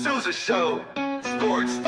Sousa Show. Sports.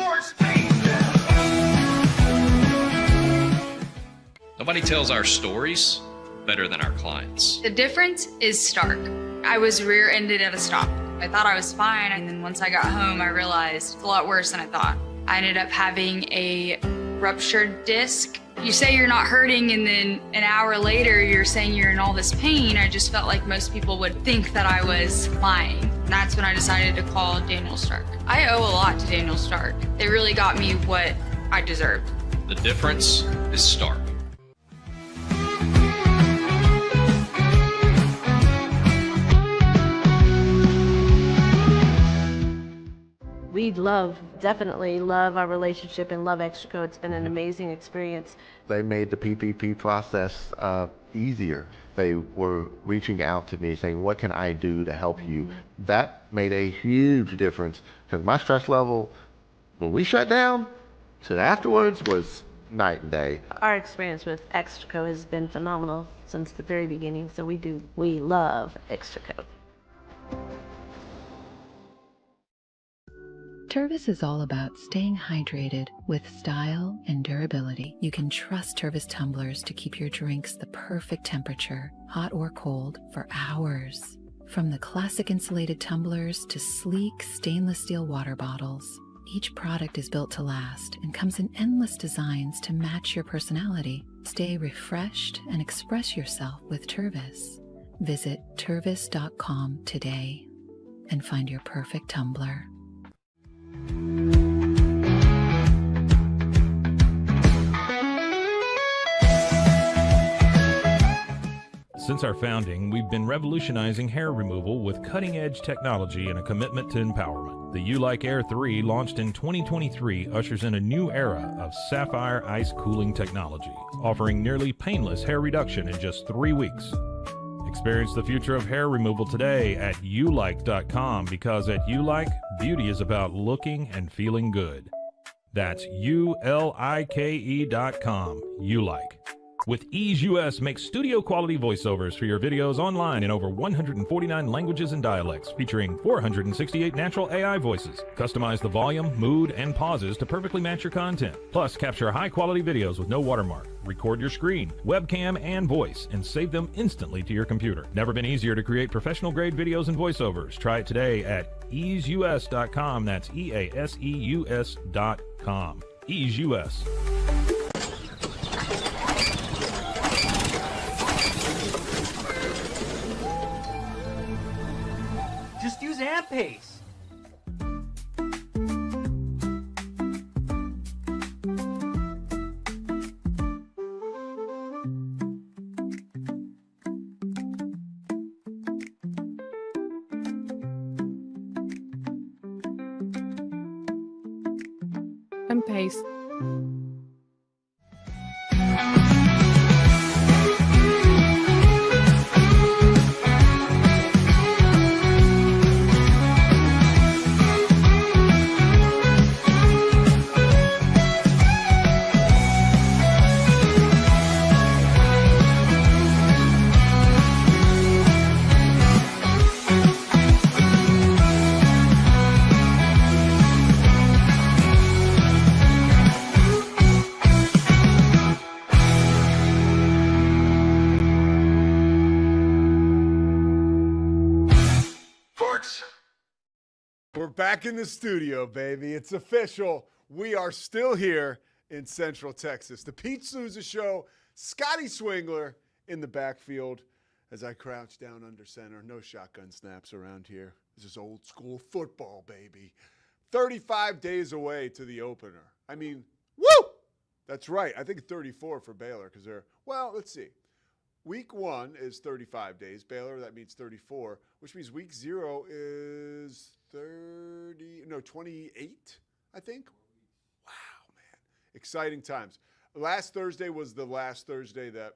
Nobody tells our stories better than our clients. The difference is stark. I was rear-ended at a stop. I thought I was fine, and then once I got home, I realized it's a lot worse than I thought. I ended up having a ruptured disc. You say you're not hurting, and then an hour later, you're saying you're in all this pain. I just felt like most people would think that I was lying. And that's when I decided to call Daniel Stark. I owe a lot to Daniel Stark. They really got me what I deserved. The difference is stark. We definitely love our relationship and love Extraco. It's been an amazing experience. They made the PPP process easier. They were reaching out to me saying, what can I do to help you? That made a huge difference because my stress level, when we shut down, to afterwards was night and day. Our experience with Extraco has been phenomenal since the very beginning, so we love Extraco. Tervis is all about staying hydrated with style and durability. You can trust Tervis tumblers to keep your drinks the perfect temperature, hot or cold, for hours. From the classic insulated tumblers to sleek stainless steel water bottles, each product is built to last and comes in endless designs to match your personality. Stay refreshed and express yourself with Tervis. Visit tervis.com today and find your perfect tumbler. Since our founding, we've been revolutionizing hair removal with cutting-edge technology and a commitment to empowerment. The Ulike Air 3, launched in 2023, ushers in a new era of sapphire ice cooling technology, offering nearly painless hair reduction in just 3 weeks. Experience the future of hair removal today at ulike.com, because at Ulike, beauty is about looking and feeling good. That's ULIKE.com, Ulike. With EaseUS, make studio-quality voiceovers for your videos online in over 149 languages and dialects, featuring 468 natural AI voices. Customize the volume, mood, and pauses to perfectly match your content. Plus, capture high-quality videos with no watermark. Record your screen, webcam, and voice, and save them instantly to your computer. Never been easier to create professional-grade videos and voiceovers. Try it today at EaseUS.com. That's EaseUS.com. EaseUS. Just use Ampace. Ampace. We're back in the studio, baby. It's official. We are still here in Central Texas. The Pete Sousa Show, Scotty Swingler in the backfield as I crouch down under center. No shotgun snaps around here. This is old school football, baby. 35 days away to the opener. I mean, woo! That's right. I think 34 for Baylor because let's see. Week 1 is 35 days. Baylor, that means 34, which means week 0 is 28, I think. Wow, man. Exciting times. Last Thursday was the last Thursday that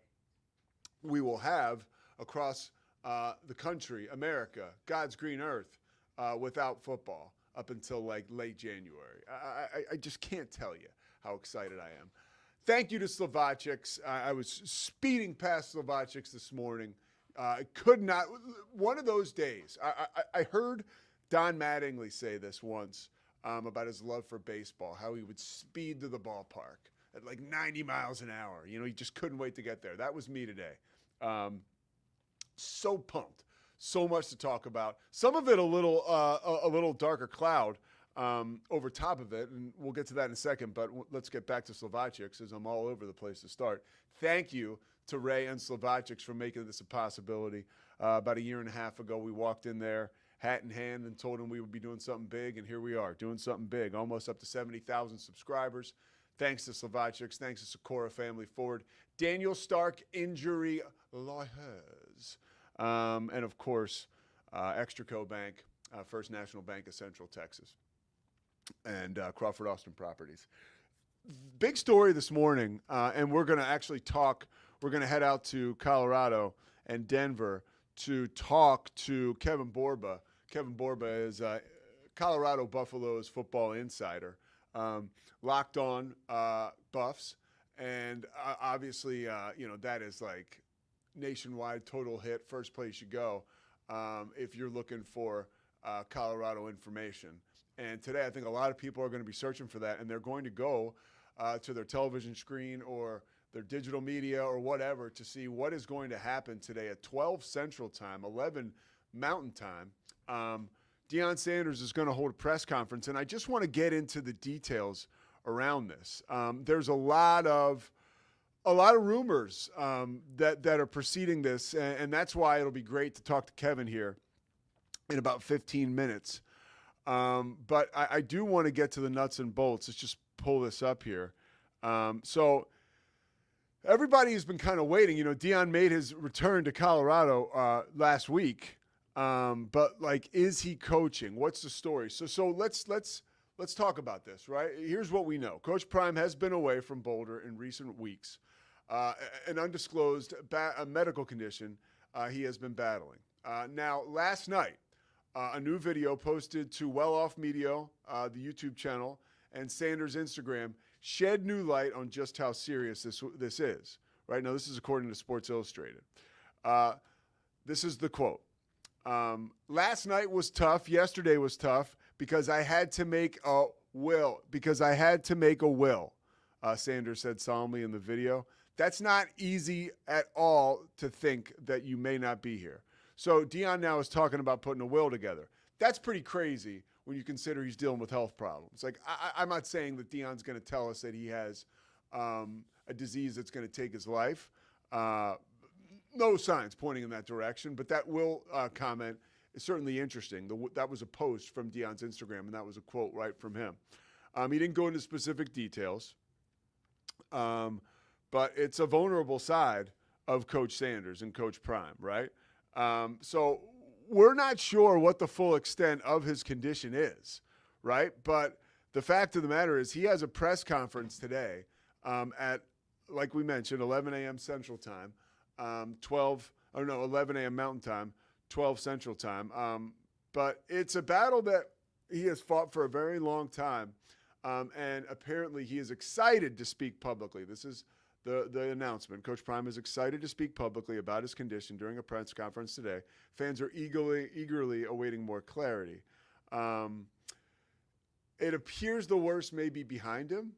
we will have across the country, America, God's green earth, without football up until like late January. I just can't tell you how excited I am. Thank you to Slovacics. I was speeding past Slovacics this morning. I could not. One of those days, I heard Don Mattingly say this once about his love for baseball, how he would speed to the ballpark at like 90 miles an hour. You know, he just couldn't wait to get there. That was me today. So pumped. So much to talk about. Some of it a little darker cloud over top of it, and we'll get to that in a second, but let's get back to Slovacics as I'm all over the place to start. Thank you to Ray and Slovacics for making this a possibility. About a year and a half ago, we walked in there, hat in hand, and told them we would be doing something big, and here we are, doing something big, almost up to 70,000 subscribers. Thanks to Slovacics, thanks to Sikora Family Ford, Daniel Stark Injury Lawyers, and of course, Extraco Bank, First National Bank of Central Texas, and Crawford Austin Properties. Big story this morning, and we're going to actually talk. We're going to head out to Colorado and Denver to talk to Kevin Borba. Kevin Borba is Colorado Buffaloes football insider, locked on Buffs, and obviously, that is like nationwide total hit, first place you go if you're looking for Colorado information. And today, I think a lot of people are going to be searching for that, and they're going to go to their television screen or their digital media or whatever to see what is going to happen today at 12 Central Time, 11 Mountain Time. Deion Sanders is going to hold a press conference, and I just want to get into the details around this. There's a lot of rumors that are preceding this, and that's why it'll be great to talk to Kevin here in about 15 minutes. But I do want to get to the nuts and bolts. Let's just pull this up here. So everybody has been kind of waiting. You know, Deion made his return to Colorado last week. But like, is he coaching? What's the story? So let's talk about this, right? Here's what we know. Coach Prime has been away from Boulder in recent weeks. An undisclosed medical condition he has been battling. Now, last night, a new video posted to Well Off Media, the YouTube channel, and Sanders' Instagram shed new light on just how serious this is. Right now, this is according to Sports Illustrated. This is the quote. Last night was tough. Yesterday was tough because I had to make a will. Sanders said solemnly in the video. That's not easy at all to think that you may not be here. So Deion now is talking about putting a will together. That's pretty crazy when you consider he's dealing with health problems. Like, I'm not saying that Deion's going to tell us that he has a disease that's going to take his life. No signs pointing in that direction, but that will comment is certainly interesting. That was a post from Deion's Instagram, and that was a quote right from him. He didn't go into specific details, but it's a vulnerable side of Coach Sanders and Coach Prime, right? So we're not sure what the full extent of his condition is, right? But the fact of the matter is he has a press conference today at, like we mentioned, 11 a.m. Central Time, 11 a.m. Mountain Time, 12 Central Time. But it's a battle that he has fought for a very long time, and apparently he is excited to speak publicly. This is the announcement. Coach Prime is excited to speak publicly about his condition during a press conference today. Fans are eagerly awaiting more clarity. It appears the worst may be behind him,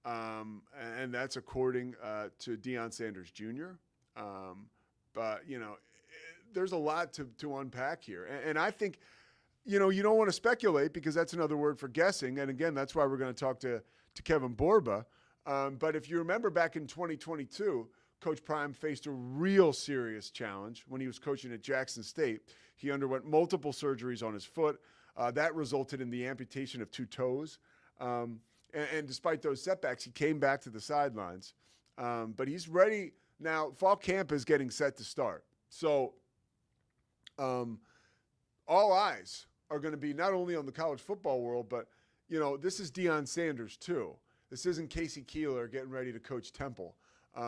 and that's according to Deion Sanders Jr. But, there's a lot to unpack here. And I think, you don't want to speculate because that's another word for guessing. And, again, that's why we're going to talk to Kevin Borba. But if you remember back in 2022, Coach Prime faced a real serious challenge when he was coaching at Jackson State. He underwent multiple surgeries on his foot. That resulted in the amputation of 2 toes. And despite those setbacks, he came back to the sidelines. But he's ready. Now, fall camp is getting set to start. So all eyes are going to be not only on the college football world, but, this is Deion Sanders too. This isn't Casey Keeler getting ready to coach Temple.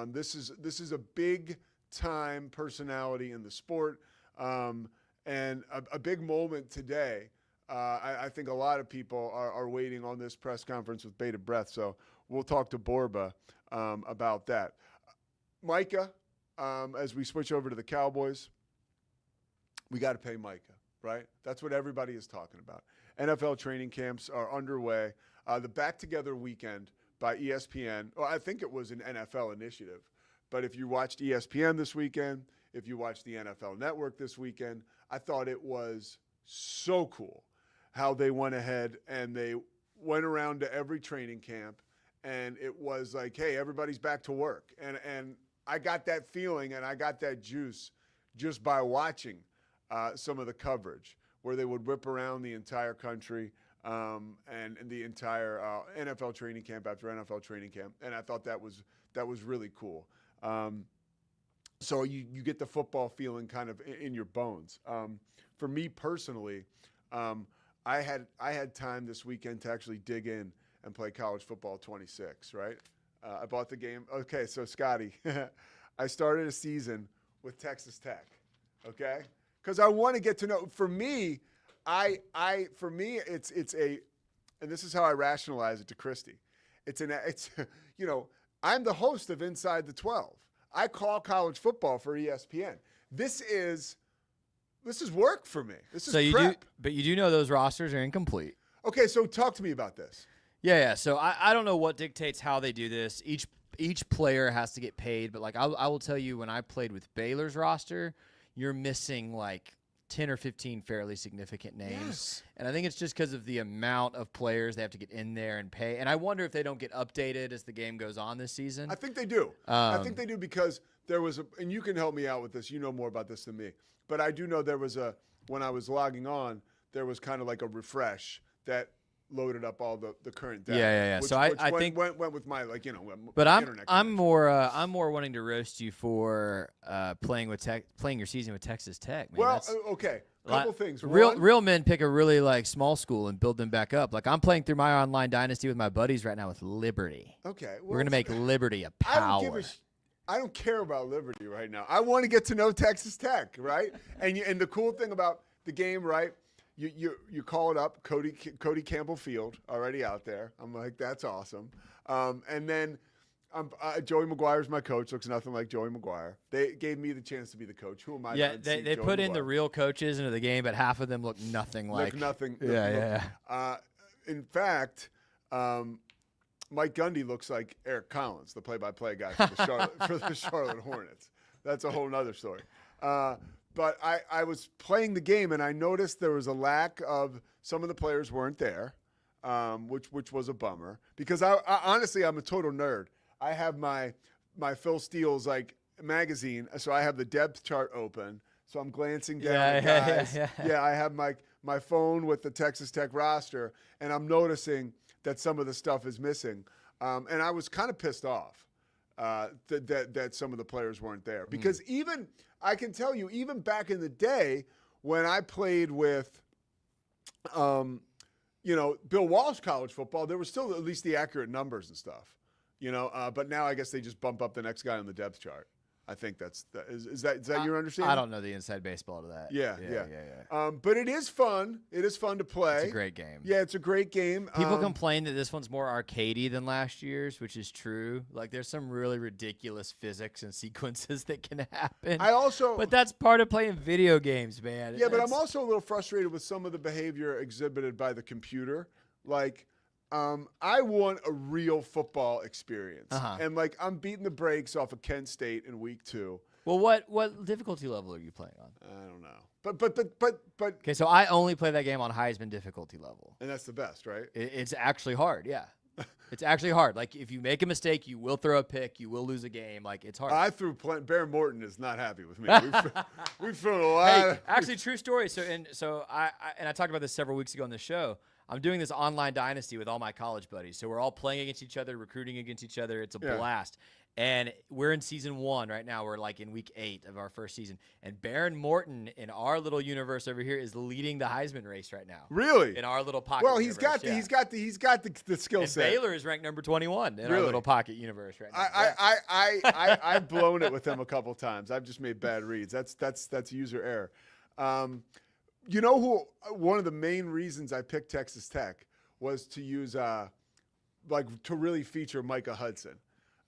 This is a big-time personality in the sport, and a big moment today. I think a lot of people are waiting on this press conference with bated breath, so we'll talk to Borba about that. Micah, as we switch over to the Cowboys, we got to pay Micah. right? That's what everybody is talking about. NFL training camps are underway. The Back Together Weekend by ESPN, well, I think it was an NFL initiative, but if you watched ESPN this weekend, if you watched the NFL Network this weekend, I thought it was so cool how they went ahead and they went around to every training camp, and it was like, hey, everybody's back to work. And I got that feeling and I got that juice just by watching some of the coverage where they would whip around the entire country and the entire NFL training camp after NFL training camp. And I thought that was really cool. So you get the football feeling kind of in your bones. For me personally, I had time this weekend to actually dig in and play college football 26, right? I bought the game. Okay, so Scotty, I started a season with Texas Tech, okay? Because I want to get to know. For me, it's a, and this is how I rationalize it to Christy. It's I'm the host of Inside the 12. I call college football for ESPN. This is work for me. This is prep. But you do know those rosters are incomplete. Okay, so talk to me about this. Yeah. So I don't know what dictates how they do this. Each player has to get paid, but like I will tell you, when I played with Baylor's roster, you're missing like 10 or 15 fairly significant names. Yes. And I think it's just because of the amount of players they have to get in there and pay. And I wonder if they don't get updated as the game goes on this season. I think they do. I think they do because there was and you can help me out with this. You know more about this than me. But I do know there was when I was logging on, there was kind of like a refresh that loaded up all the current data. Yeah. Which, So I think went with my But internet I'm more wanting to roast you for playing your season with Texas Tech. Man. Well, okay. Couple things. Real men pick a really like small school and build them back up. Like I'm playing through my online dynasty with my buddies right now with Liberty. Okay. Well, we're gonna make Liberty a power. I don't care about Liberty right now. I want to get to know Texas Tech, right? And the cool thing about the game, right? You call it up, Cody Campbell Field already out there. I'm like, that's awesome. And then Joey McGuire's my coach. Looks nothing like Joey McGuire. They gave me the chance to be the coach. Who am I? Yeah, they put in the real coaches into the game, but half of them look nothing like. Nothing. Yeah. In fact, Mike Gundy looks like Eric Collins, the play-by-play guy for the Charlotte Hornets. That's a whole nother story. But I was playing the game, and I noticed there was a lack of some of the players weren't there, which was a bummer. Because I honestly, I'm a total nerd. I have my Phil Steele's like magazine, so I have the depth chart open. So I'm glancing down at guys. Yeah, I have my phone with the Texas Tech roster, and I'm noticing that some of the stuff is missing. And I was kind of pissed off that some of the players weren't there. Because I can tell you, even back in the day when I played with, Bill Walsh college football, there was still at least the accurate numbers and stuff, but now I guess they just bump up the next guy on the depth chart. I think is that your understanding? I don't know the inside baseball to that. Yeah. But it is fun. It is fun to play. It's a great game. Yeah, it's a great game. People complain that this one's more arcadey than last year's, which is true. Like there's some really ridiculous physics and sequences that can happen. But that's part of playing video games, man. Yeah, but I'm also a little frustrated with some of the behavior exhibited by the computer. Like, I want a real football experience. And like I'm beating the brakes off of Kent State in week 2. Well, what difficulty level are you playing on? I don't know. But okay, so I only play that game on Heisman difficulty level. And that's the best, right? It's actually hard, yeah. It's actually hard. Like if you make a mistake, you will throw a pick, you will lose a game. Like it's hard. I threw Bear Morton is not happy with me. We've thrown a lot. Hey, actually, true story. So I talked about this several weeks ago on the show. I'm doing this online dynasty with all my college buddies. So we're all playing against each other, recruiting against each other. It's a blast. And we're in season 1 right now. We're like in week 8 of our first season. And Baron Morton in our little universe over here is leading the Heisman race right now. Really? In our little pocket. Well, he's got the skill set. Baylor is ranked number 21 in our little pocket universe right now. I've blown it with him a couple times. I've just made bad reads. That's user error. You know who? One of the main reasons I picked Texas Tech was to use, to really feature Micah Hudson,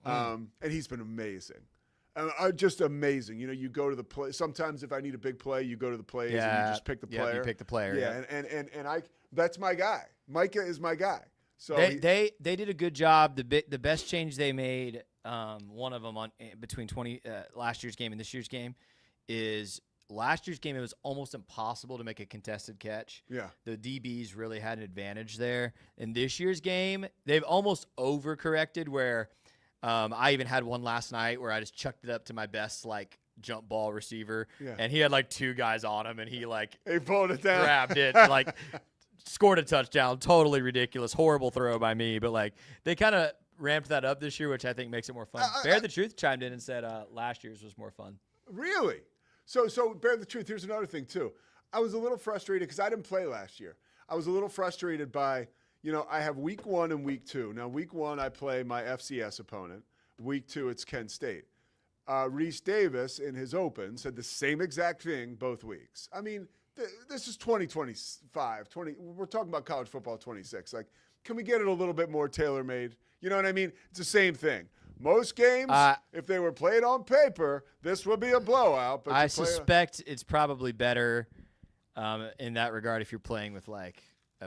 and he's been amazing. Just amazing. You know, you go to the play. Sometimes if I need a big play, you go to the plays and you just pick the player. You pick the player. Yeah, and that's my guy. Micah is my guy. So they did a good job. The best change they made, one of them between last year's game and this year's game, is last year's game it was almost impossible to make a contested catch. Yeah, the DBs really had an advantage there. In this year's game, they've almost overcorrected where. I even had one last night where I just chucked it up to my best jump ball receiver, and he had 2 guys on him, and he pulled it down, grabbed it, scored a touchdown. Totally ridiculous, horrible throw by me, but they kind of ramped that up this year, which I think makes it more fun. Bear the Truth chimed in and said last year's was more fun. Really? So Bear the Truth. Here's another thing too. I was a little frustrated because I didn't play last year. I was a little frustrated by. You know, I have week 1 and week 2. Now, week 1, I play my FCS opponent. Week 2, it's Kent State. Reese Davis, in his open, said the same exact thing both weeks. I mean, this is 2025. We're talking about college football 26. Can we get it a little bit more tailor-made? You know what I mean? It's the same thing. Most games, if they were played on paper, this would be a blowout. But I suspect it's probably better in that regard if you're playing with,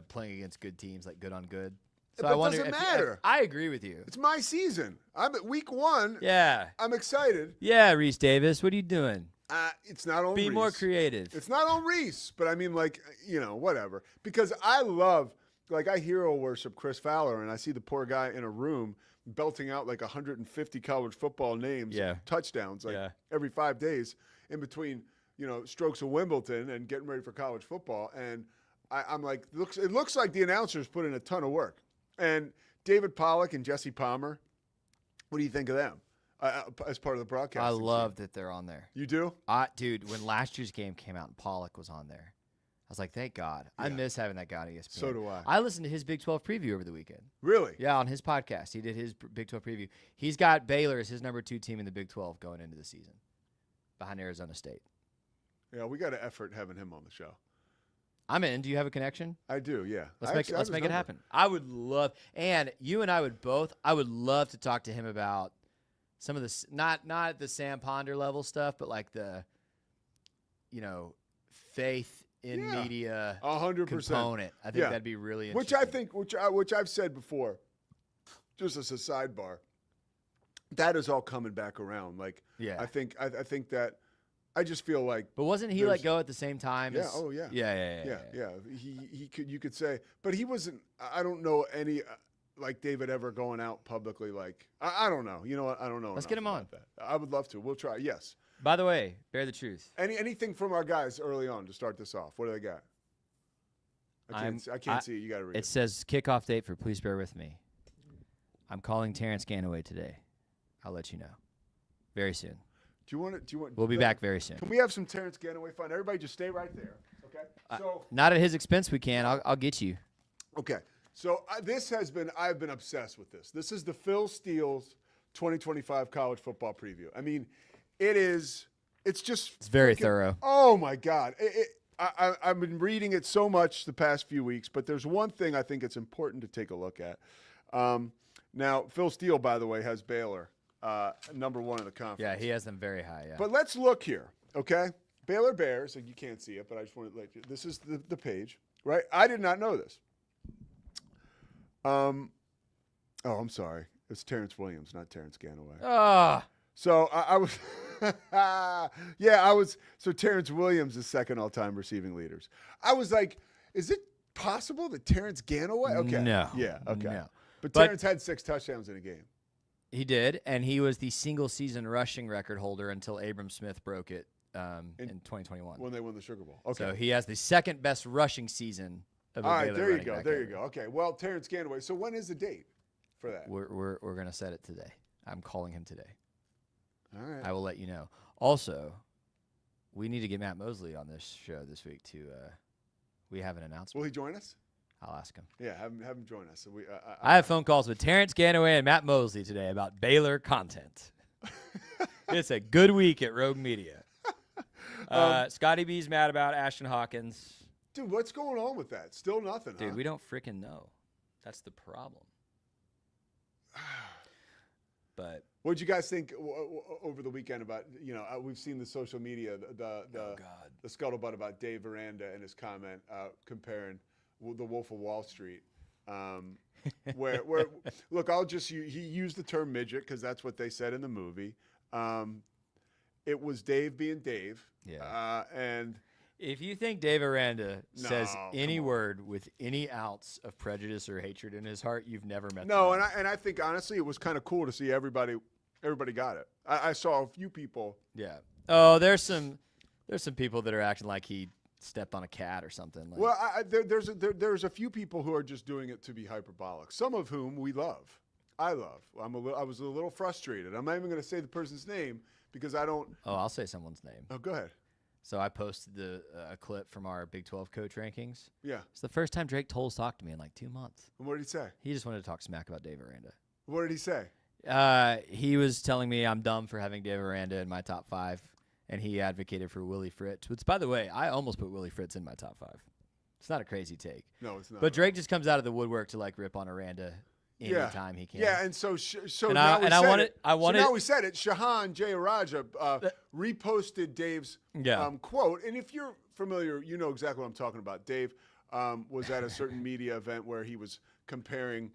playing against good teams, good on good. So it I wonder doesn't matter. I agree with you. It's my season. I'm at week 1. Yeah. I'm excited. Yeah, Reese Davis, what are you doing? It's not on Reese. Be more creative. It's not on Reese, but I mean, whatever. Because I love, I hero worship Chris Fowler, and I see the poor guy in a room belting out 150 college football names, touchdowns, every 5 days in between, strokes of Wimbledon and getting ready for college football. And I'm it looks like the announcers put in a ton of work. And David Pollack and Jesse Palmer, what do you think of them as part of the broadcast? I love that they're on there. You do? Dude, when last year's game came out and Pollack was on there, I was like, thank God. Yeah. I miss having that guy on ESPN. So do I. I listened to his Big 12 preview over the weekend. Really? Yeah, on his podcast. He did his Big 12 preview. He's got Baylor as his number 2 team in the Big 12 going into the season behind Arizona State. Yeah, we got to effort having him on the show. I'm in. Do you have a connection? I do, yeah. Let's make it happen. I would love, and you and I would both, I would love to talk to him about some of the, not the Sam Ponder level stuff, but the, faith in media 100% component. I think that'd be really interesting. Which I've said before, just as a sidebar, that is all coming back around. I think that, I just feel like. But wasn't he let go at the same time? Yeah. Oh yeah. Yeah. He could. You could say, but he wasn't. I don't know any David ever going out publicly. I don't know. You know what? I don't know. Let's get him on. That. I would love to. We'll try. Yes. By the way, Bear the Truth. Anything from our guys early on to start this off? What do they got? I can't see it. You got to read it. It says kickoff date for Please Bear With Me. I'm calling Terrence Ganaway today. I'll let you know very soon. Do you want? We'll be back very soon. Can we have some Terrence Ganaway fun? Everybody, just stay right there. Okay. Not at his expense. We can. I'll get you. Okay. So I've been obsessed with this. This is the Phil Steele's 2025 college football preview. I mean, it's very thorough. Oh my God. I've been reading it so much the past few weeks, but there's one thing I think it's important to take a look at. Now, Phil Steele, by the way, has Baylor number 1 in the conference. Yeah, he has them very high. Yeah. But let's look here, okay? Baylor Bears, you can't see it, but I just want to let you. This is the page, right? I did not know this. I'm sorry. It's Terrence Williams, not Terrence Ganaway. So I was, so Terrence Williams is second all-time receiving leaders. I was like, is it possible that Terrence Ganaway? Okay. No. Yeah, okay. No. But Terrence had 6 touchdowns in a game. He did, and he was the single-season rushing record holder until Abram Smith broke it in 2021. When they won the Sugar Bowl. Okay. So he has the second best rushing season of a All right, Baylor there you running go. back There ever. you go. Okay. Well, Terrence Ganaway. So when is the date for that? We're going to set it today. I'm calling him today. All right. I will let you know. Also, we need to get Matt Mosley on this show this week to we have an announcement. Will he join us? I'll ask him. Yeah, have him join us. So I have phone calls with Terrence Ganaway and Matt Mosley today about Baylor content. It's a good week at Rogue Media. Scotty B's mad about Ashton Hawkins. Dude, what's going on with that? Still nothing, Dude, huh? we don't freaking know. That's the problem. But What did you guys think over the weekend about, we've seen the social media, the scuttlebutt about Dave Aranda and his comment comparing the Wolf of Wall Street. Where look, he used the term midget because that's what they said in the movie. It was Dave being Dave. Yeah. And if you think Dave Aranda says any word with any ounce of prejudice or hatred in his heart, you've never met. No, and I think honestly, it was kind of cool to see everybody got it. I saw a few people. Yeah. Oh, there's some people that are acting like he stepped on a cat or something. Like. Well, there's a few people who are just doing it to be hyperbolic. Some of whom we love. I love. I was a little frustrated. I'm not even going to say the person's name because I don't. Oh, I'll say someone's name. Oh, go ahead. So I posted a clip from our Big 12 coach rankings. Yeah. It's the first time Drake Toll's talked to me in like 2 months. And what did he say? He just wanted to talk smack about Dave Aranda. What did he say? He was telling me I'm dumb for having Dave Aranda in my top 5, and he advocated for Willie Fritz. Which, by the way, I almost put Willie Fritz in my top 5. It's not a crazy take. No, it's not. But Drake just comes out of the woodwork to like rip on Aranda anytime he can. Yeah, and so and now we said it. Shahan Jayaraja reposted Dave's quote, and if you're familiar, you know exactly what I'm talking about. Dave was at a certain media event where he was comparing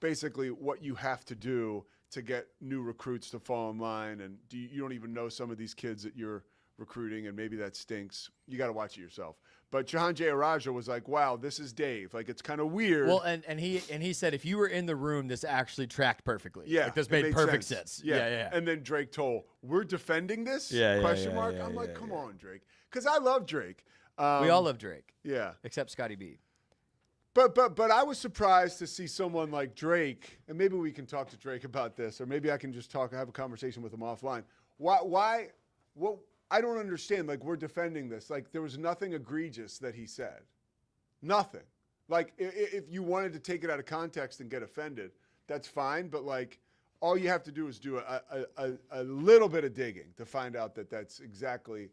basically what you have to do to get new recruits to fall in line, and you don't even know some of these kids that you're recruiting, and maybe that stinks. You got to watch it yourself. But Shahan Jayaraja was like, "Wow, this is Dave. Like, it's kind of weird." Well, and he said if you were in the room, this actually tracked perfectly. Yeah, like, this made perfect sense. Yeah. And then Drake Toll, we're defending this? Question mark. I'm like, come on, Drake, because I love Drake. We all love Drake. Yeah, except Scotty B. But I was surprised to see someone like Drake, and maybe we can talk to Drake about this, or maybe I can just have a conversation with him offline. Why? What? I don't understand. Like, we're defending this. Like, there was nothing egregious that he said. Nothing. Like, if you wanted to take it out of context and get offended, that's fine. But, like, all you have to do is do a little bit of digging to find out that that's exactly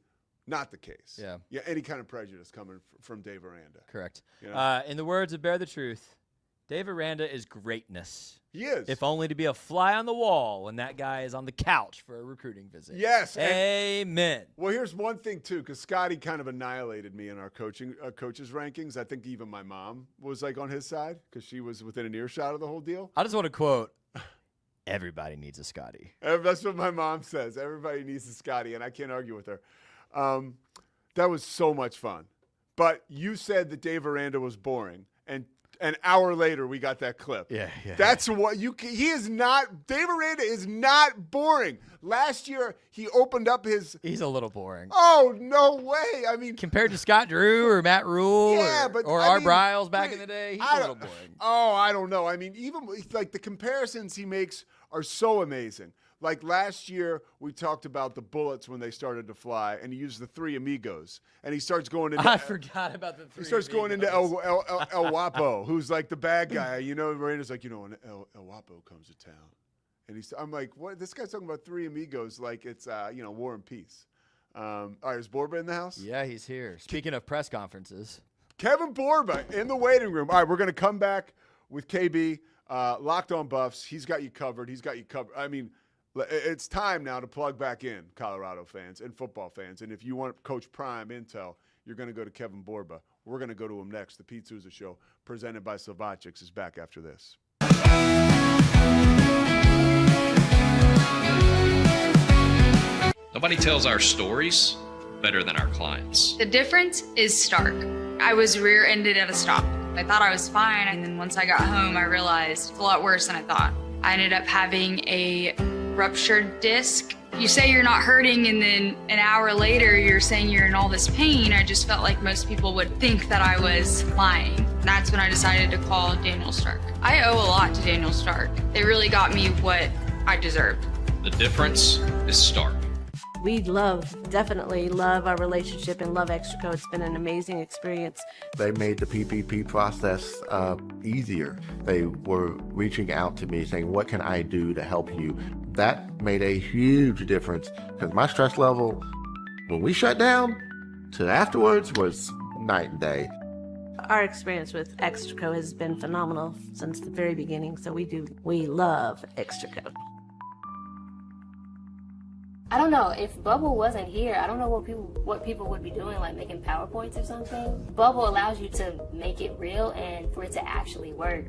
not the case. Yeah. Any kind of prejudice coming from Dave Aranda. Correct. In the words of Bear the Truth, Dave Aranda is greatness. He is. If only to be a fly on the wall when that guy is on the couch for a recruiting visit. Yes. Amen. Well, here's one thing, too, because Scotty kind of annihilated me in our coaches' rankings. I think even my mom was, like, on his side because she was within an earshot of the whole deal. I just want to quote, everybody needs a Scotty. That's what my mom says. Everybody needs a Scotty, and I can't argue with her. That was so much fun. But you said that Dave Aranda was boring, and an hour later we got that clip. Yeah. That's what he is not. Dave Aranda is not boring. Last year he opened up his. He's a little boring. Oh, no way. I mean, compared to Scott Drew or Matt Rule or Art Briles back in the day, he's a little boring. Oh, I don't know. I mean, even like the comparisons he makes are so amazing. Like last year, we talked about the bullets when they started to fly, and he used the three amigos, and he starts going into. I forgot about the three. He starts amigos. going into El Guapo, who's like the bad guy. You know, Miranda's like, when El Guapo comes to town, and I'm like, what? This guy's talking about three amigos like it's War and Peace. All right, is Borba in the house? Yeah, he's here. Speaking of press conferences, Kevin Borba in the waiting room. All right, we're gonna come back with KB, Locked On Buffs. He's got you covered. I mean. It's time now to plug back in, Colorado fans and football fans. And if you want Coach Prime intel, you're going to go to Kevin Borba. We're going to go to him next. The Pete Sousa Show, presented by Slovacics, is back after this. Nobody tells our stories better than our clients. The difference is stark. I was rear-ended at a stop. I thought I was fine, and then once I got home, I realized it's a lot worse than I thought. I ended up having a ruptured disc. You say you're not hurting, and then an hour later you're saying you're in all this pain. I just felt like most people would think that I was lying. That's when I decided to call Daniel Stark. I owe a lot to Daniel Stark. They really got me what I deserved. The difference is stark. We definitely love our relationship and love Extraco. It's been an amazing experience. They made the PPP process easier. They were reaching out to me saying, what can I do to help you? That made a huge difference because my stress level, when we shut down to afterwards, was night and day. Our experience with Extraco has been phenomenal since the very beginning. So we love Extraco. I don't know, if Bubble wasn't here, I don't know what people would be doing, like making PowerPoints or something. Bubble allows you to make it real and for it to actually work.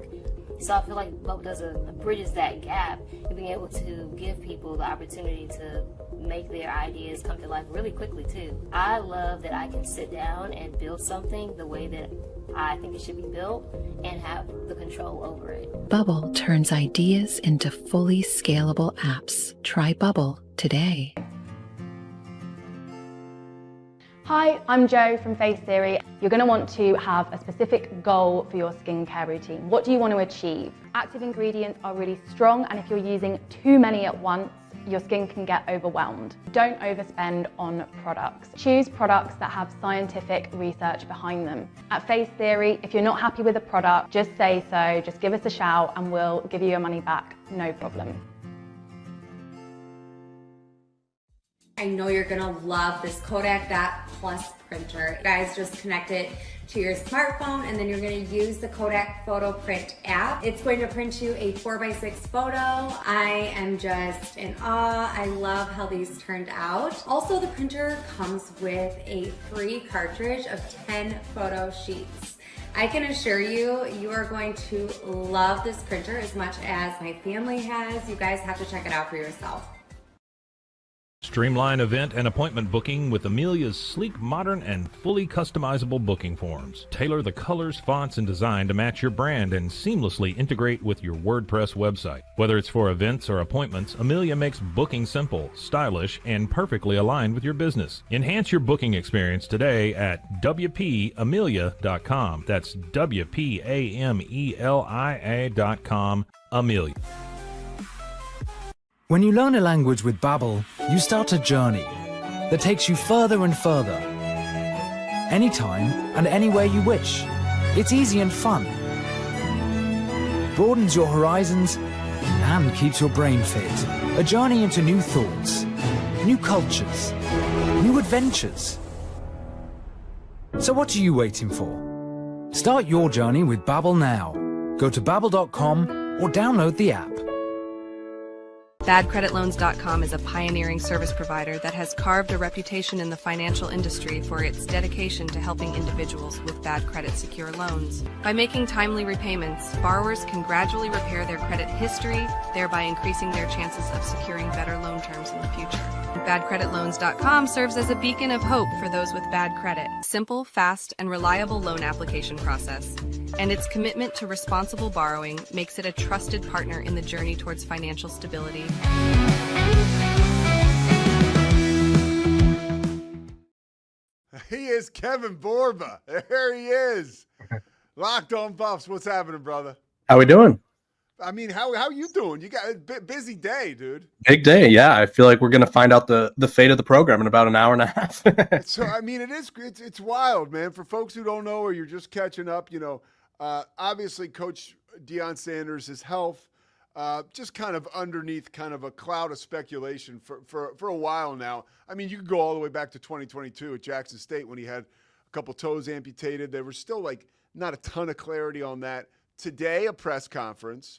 So I feel like Bubble bridges that gap and being able to give people the opportunity to make their ideas come to life really quickly too. I love that I can sit down and build something the way that I think it should be built and have the control over it. Bubble turns ideas into fully scalable apps. Try Bubble today. Hi, I'm Jo from Face Theory. You're going to want to have a specific goal for your skincare routine. What do you want to achieve? Active ingredients are really strong, and if you're using too many at once, your skin can get overwhelmed. Don't overspend on products. Choose products that have scientific research behind them. At Face Theory, if you're not happy with a product, just say so, just give us a shout and we'll give you your money back, no problem. I know you're gonna love this Kodak Dot Plus printer. You guys just connect it to your smartphone and then you're gonna use the Kodak Photo Print app. It's going to print you a 4x6 photo. I am just in awe. I love how these turned out. Also, the printer comes with a free cartridge of 10 photo sheets. I can assure you, you are going to love this printer as much as my family has. You guys have to check it out for yourself. Streamline event and appointment booking with Amelia's sleek, modern, and fully customizable booking forms. Tailor the colors, fonts, and design to match your brand and seamlessly integrate with your WordPress website. Whether it's for events or appointments, Amelia makes booking simple, stylish, and perfectly aligned with your business. Enhance your booking experience today at WPAmelia.com. That's WPAMELIA.com. Amelia. When you learn a language with Babbel, you start a journey that takes you further and further. Anytime and anywhere you wish. It's easy and fun. Broadens your horizons and keeps your brain fit. A journey into new thoughts, new cultures, new adventures. So what are you waiting for? Start your journey with Babbel now. Go to babbel.com or download the app. BadCreditLoans.com is a pioneering service provider that has carved a reputation in the financial industry for its dedication to helping individuals with bad credit secure loans. By making timely repayments, borrowers can gradually repair their credit history, thereby increasing their chances of securing better loan terms in the future. BadCreditLoans.com serves as a beacon of hope for those with bad credit. Simple, fast, and reliable loan application process. And its commitment to responsible borrowing makes it a trusted partner in the journey towards financial stability. He is Kevin Borba. There he is. Locked on Buffs. What's happening, brother? How we doing? I mean, how you doing? You got a busy day, dude. Big day, yeah. I feel like we're gonna find out the fate of the program in about an hour and a half. So I mean, it's wild, man. For folks who don't know or you're just catching up, you know, obviously Coach Deion Sanders' health just kind of underneath kind of a cloud of speculation for a while now. I mean, you could go all the way back to 2022 at Jackson State when he had a couple toes amputated. There was still like not a ton of clarity on that. Today, a press conference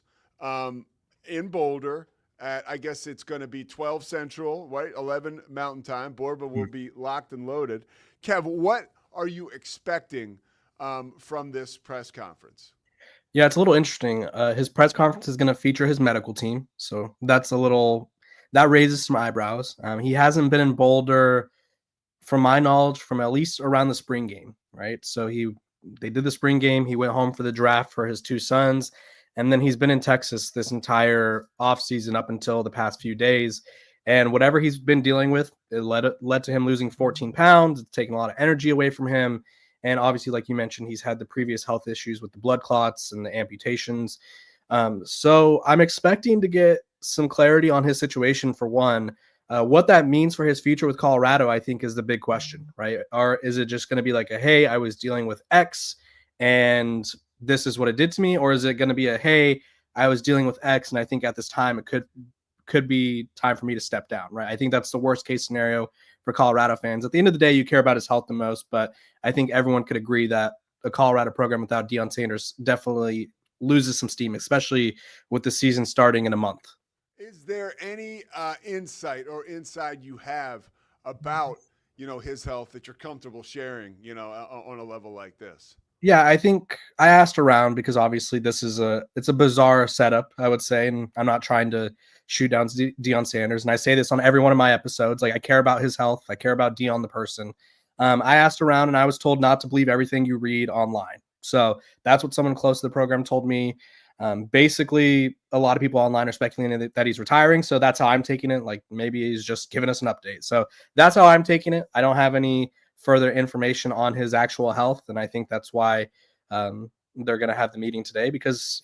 in Boulder at, I guess it's going to be 12 Central, right? 11 Mountain Time. Borba will be locked and loaded. Kev, what are you expecting from this press conference? Yeah, it's a little interesting. His press conference is going to feature his medical team. So that raises some eyebrows. He hasn't been in Boulder, from my knowledge, from at least around the spring game, right? So they did the spring game. He went home for the draft for his two sons. And then he's been in Texas this entire offseason up until the past few days. And whatever he's been dealing with, it led to him losing 14 pounds. It's taken a lot of energy away from him. And obviously, like you mentioned, he's had the previous health issues with the blood clots and the amputations. So I'm expecting to get some clarity on his situation for one. What that means for his future with Colorado, I think, is the big question, right? Or is it just going to be like hey, I was dealing with X and this is what it did to me? Or is it going to be hey, I was dealing with X and I think at this time it could be time for me to step down, right? I think that's the worst case scenario for Colorado fans. At the end of the day, you care about his health the most, but I think everyone could agree that a Colorado program without Deion Sanders definitely loses some steam, especially with the season starting in a month. Is there any insight or insight you have about, his health that you're comfortable sharing, on a level like this? Yeah, I think I asked around because obviously it's a bizarre setup, I would say, and I'm not trying to shoot down Deion Sanders. And I say this on every one of my episodes. Like, I care about his health. I care about Deion the person. I asked around and I was told not to believe everything you read online. So that's what someone close to the program told me. Basically, a lot of people online are speculating that he's retiring. So that's how I'm taking it. Like, maybe he's just giving us an update. So that's how I'm taking it. I don't have any further information on his actual health. And I think that's why they're going to have the meeting today, because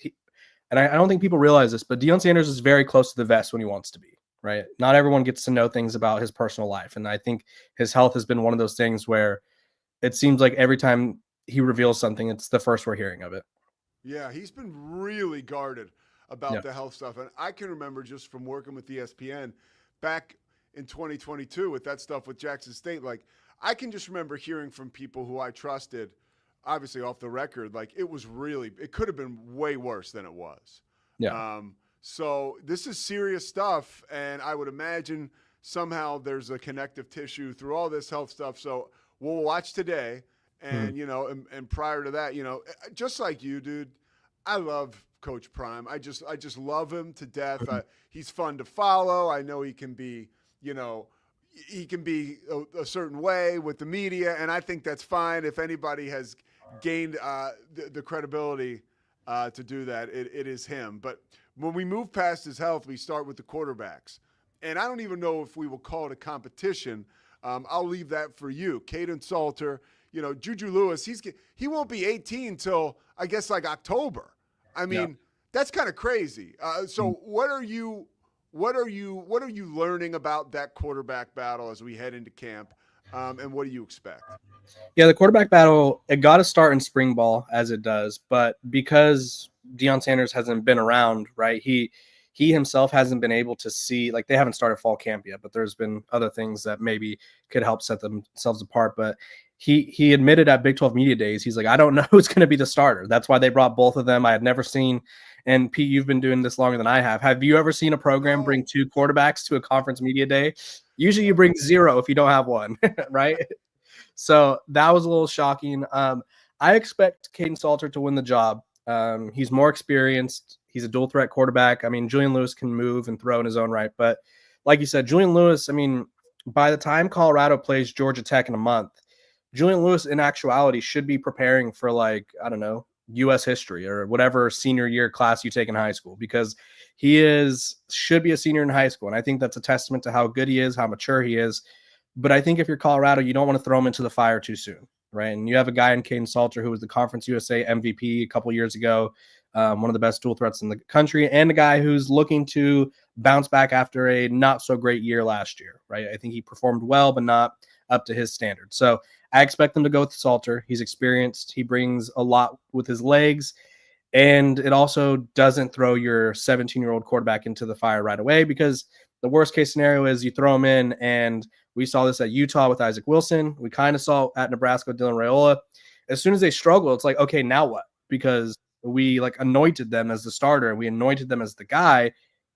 I don't think people realize this, but Deion Sanders is very close to the vest when he wants to be, right? Not everyone gets to know things about his personal life. And I think his health has been one of those things where it seems like every time he reveals something, it's the first we're hearing of it. Yeah, he's been really guarded about the health stuff. And I can remember just from working with ESPN back in 2022 with that stuff with Jackson State, like, I can just remember hearing from people who I trusted, obviously off the record, like, it could have been way worse than it was. Yeah. So this is serious stuff, and I would imagine somehow there's a connective tissue through all this health stuff. So we'll watch today, and and prior to that, just like you, dude, I love Coach Prime. I just love him to death. He's fun to follow. I know he can be, he can be a certain way with the media, and I think that's fine. If anybody has gained the credibility to do that, it is him. But when we move past his health, we start with the quarterbacks. And I don't even know if we will call it a competition. I'll leave that for you. Caden Salter, Juju Lewis, he won't be 18 till, I guess, like October. I mean, that's kind of crazy. So what are you learning about that quarterback battle as we head into camp, and what do you expect? Yeah, the quarterback battle, it got to start in spring ball, as it does, but because Deion Sanders hasn't been around, right, he himself hasn't been able to see, like, they haven't started fall camp yet, but there's been other things that maybe could help set themselves apart. But he admitted at Big 12 Media Days, he's like, I don't know who's going to be the starter. That's why they brought both of them. I had never seen, and Pete, you've been doing this longer than I have. Have you ever seen a program bring two quarterbacks to a conference media day? Usually you bring zero if you don't have one, right? So that was a little shocking. I expect Caden Salter to win the job. He's more experienced. He's a dual threat quarterback. I mean, Julian Lewis can move and throw in his own right. But like you said, Julian Lewis, I mean, by the time Colorado plays Georgia Tech in a month, Julian Lewis, in actuality, should be preparing for, like, I don't know, U.S. history or whatever senior year class you take in high school, because he should be a senior in high school. And I think that's a testament to how good he is, how mature he is. But I think if you're Colorado, you don't want to throw him into the fire too soon, right? And you have a guy in Caden Salter who was the Conference USA MVP a couple years ago, one of the best dual threats in the country, and a guy who's looking to bounce back after a not so great year last year, right? I think he performed well, but not up to his standards. So I expect them to go with Salter. He's experienced. He brings a lot with his legs, and it also doesn't throw your 17-year-old quarterback into the fire right away, because the worst case scenario is you throw him in, and we saw this at Utah with Isaac Wilson. We kind of saw at Nebraska with Dylan Raiola. As soon as they struggle, it's like, okay, now what? Because we, like, anointed them as the starter, and we anointed them as the guy,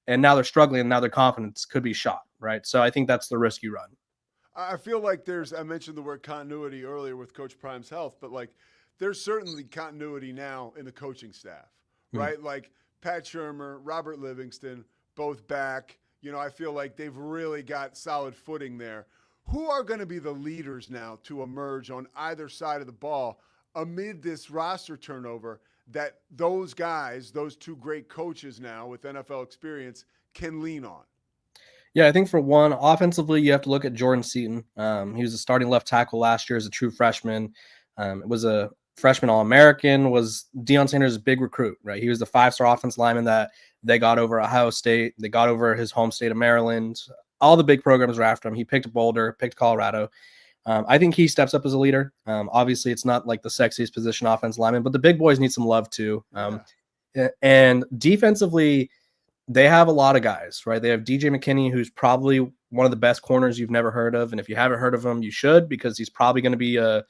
and now they're struggling, and now their confidence could be shot, right? So I think that's the risk you run. I feel like I mentioned the word continuity earlier with Coach Prime's health, but, like, there's certainly continuity now in the coaching staff, right? Like Pat Shurmur, Robert Livingston, both back. I feel like they've really got solid footing there. Who are going to be the leaders now to emerge on either side of the ball amid this roster turnover that those guys, those two great coaches now with NFL experience, can lean on? Yeah, I think for one, offensively, you have to look at Jordan Seaton. He was a starting left tackle last year as a true freshman. Was a freshman All-American, was Deion Sanders' big recruit, right? He was the 5-star offensive lineman that they got over Ohio State. They got over his home state of Maryland. All the big programs were after him. He picked Boulder, picked Colorado. I think he steps up as a leader. Obviously, it's not like the sexiest position offensive lineman, but the big boys need some love too. And defensively, they have a lot of guys, right? They have DJ McKinney, who's probably one of the best corners you've never heard of. And if you haven't heard of him, you should, because he's probably going to be a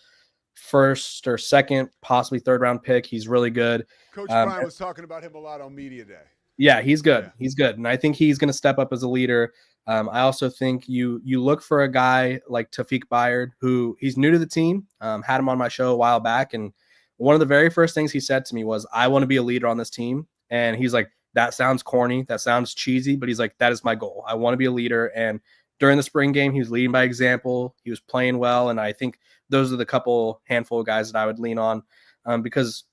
first or second, possibly third round pick. He's really good. Coach Prime was talking about him a lot on Media Day. Yeah, he's good. He's good. And I think he's going to step up as a leader. I also think you look for a guy like Tafik Bayard, who he's new to the team. Had him on my show a while back. And one of the very first things he said to me was, I want to be a leader on this team. And he's like, that sounds corny. That sounds cheesy. But he's like, that is my goal. I want to be a leader. And during the spring game, he was leading by example. He was playing well. And I think those are the handful of guys that I would lean on because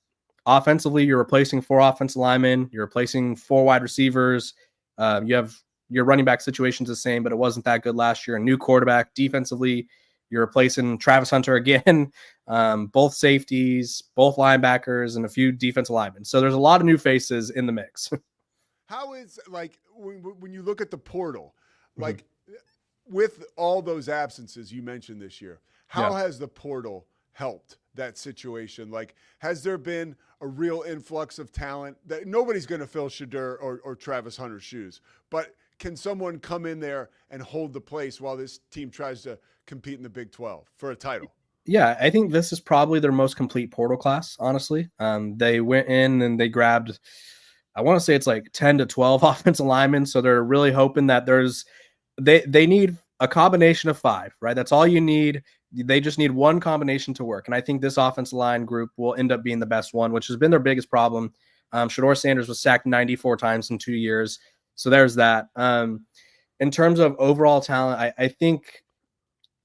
offensively, you're replacing 4 offensive linemen. You're replacing 4 wide receivers. You have your running back situation's the same, but it wasn't that good last year. A new quarterback. Defensively, you're replacing Travis Hunter again, both safeties, both linebackers, and a few defensive linemen. So there's a lot of new faces in the mix. How is, like, when you look at the portal, like, with all those absences you mentioned this year, how has the portal helped that situation? Like, has there been a real influx of talent that nobody's going to fill Shedeur or Travis Hunter's shoes, but can someone come in there and hold the place while this team tries to compete in the Big 12 for a title? Yeah, I think this is probably their most complete portal class, honestly. They went in and they grabbed, I want to say it's like 10 to 12 offensive linemen. So they're really hoping that they need a combination of 5, right? That's all you need. They just need one combination to work. And I think this offensive line group will end up being the best one, which has been their biggest problem. Shedeur Sanders was sacked 94 times in 2 years. So there's that. In terms of overall talent, I think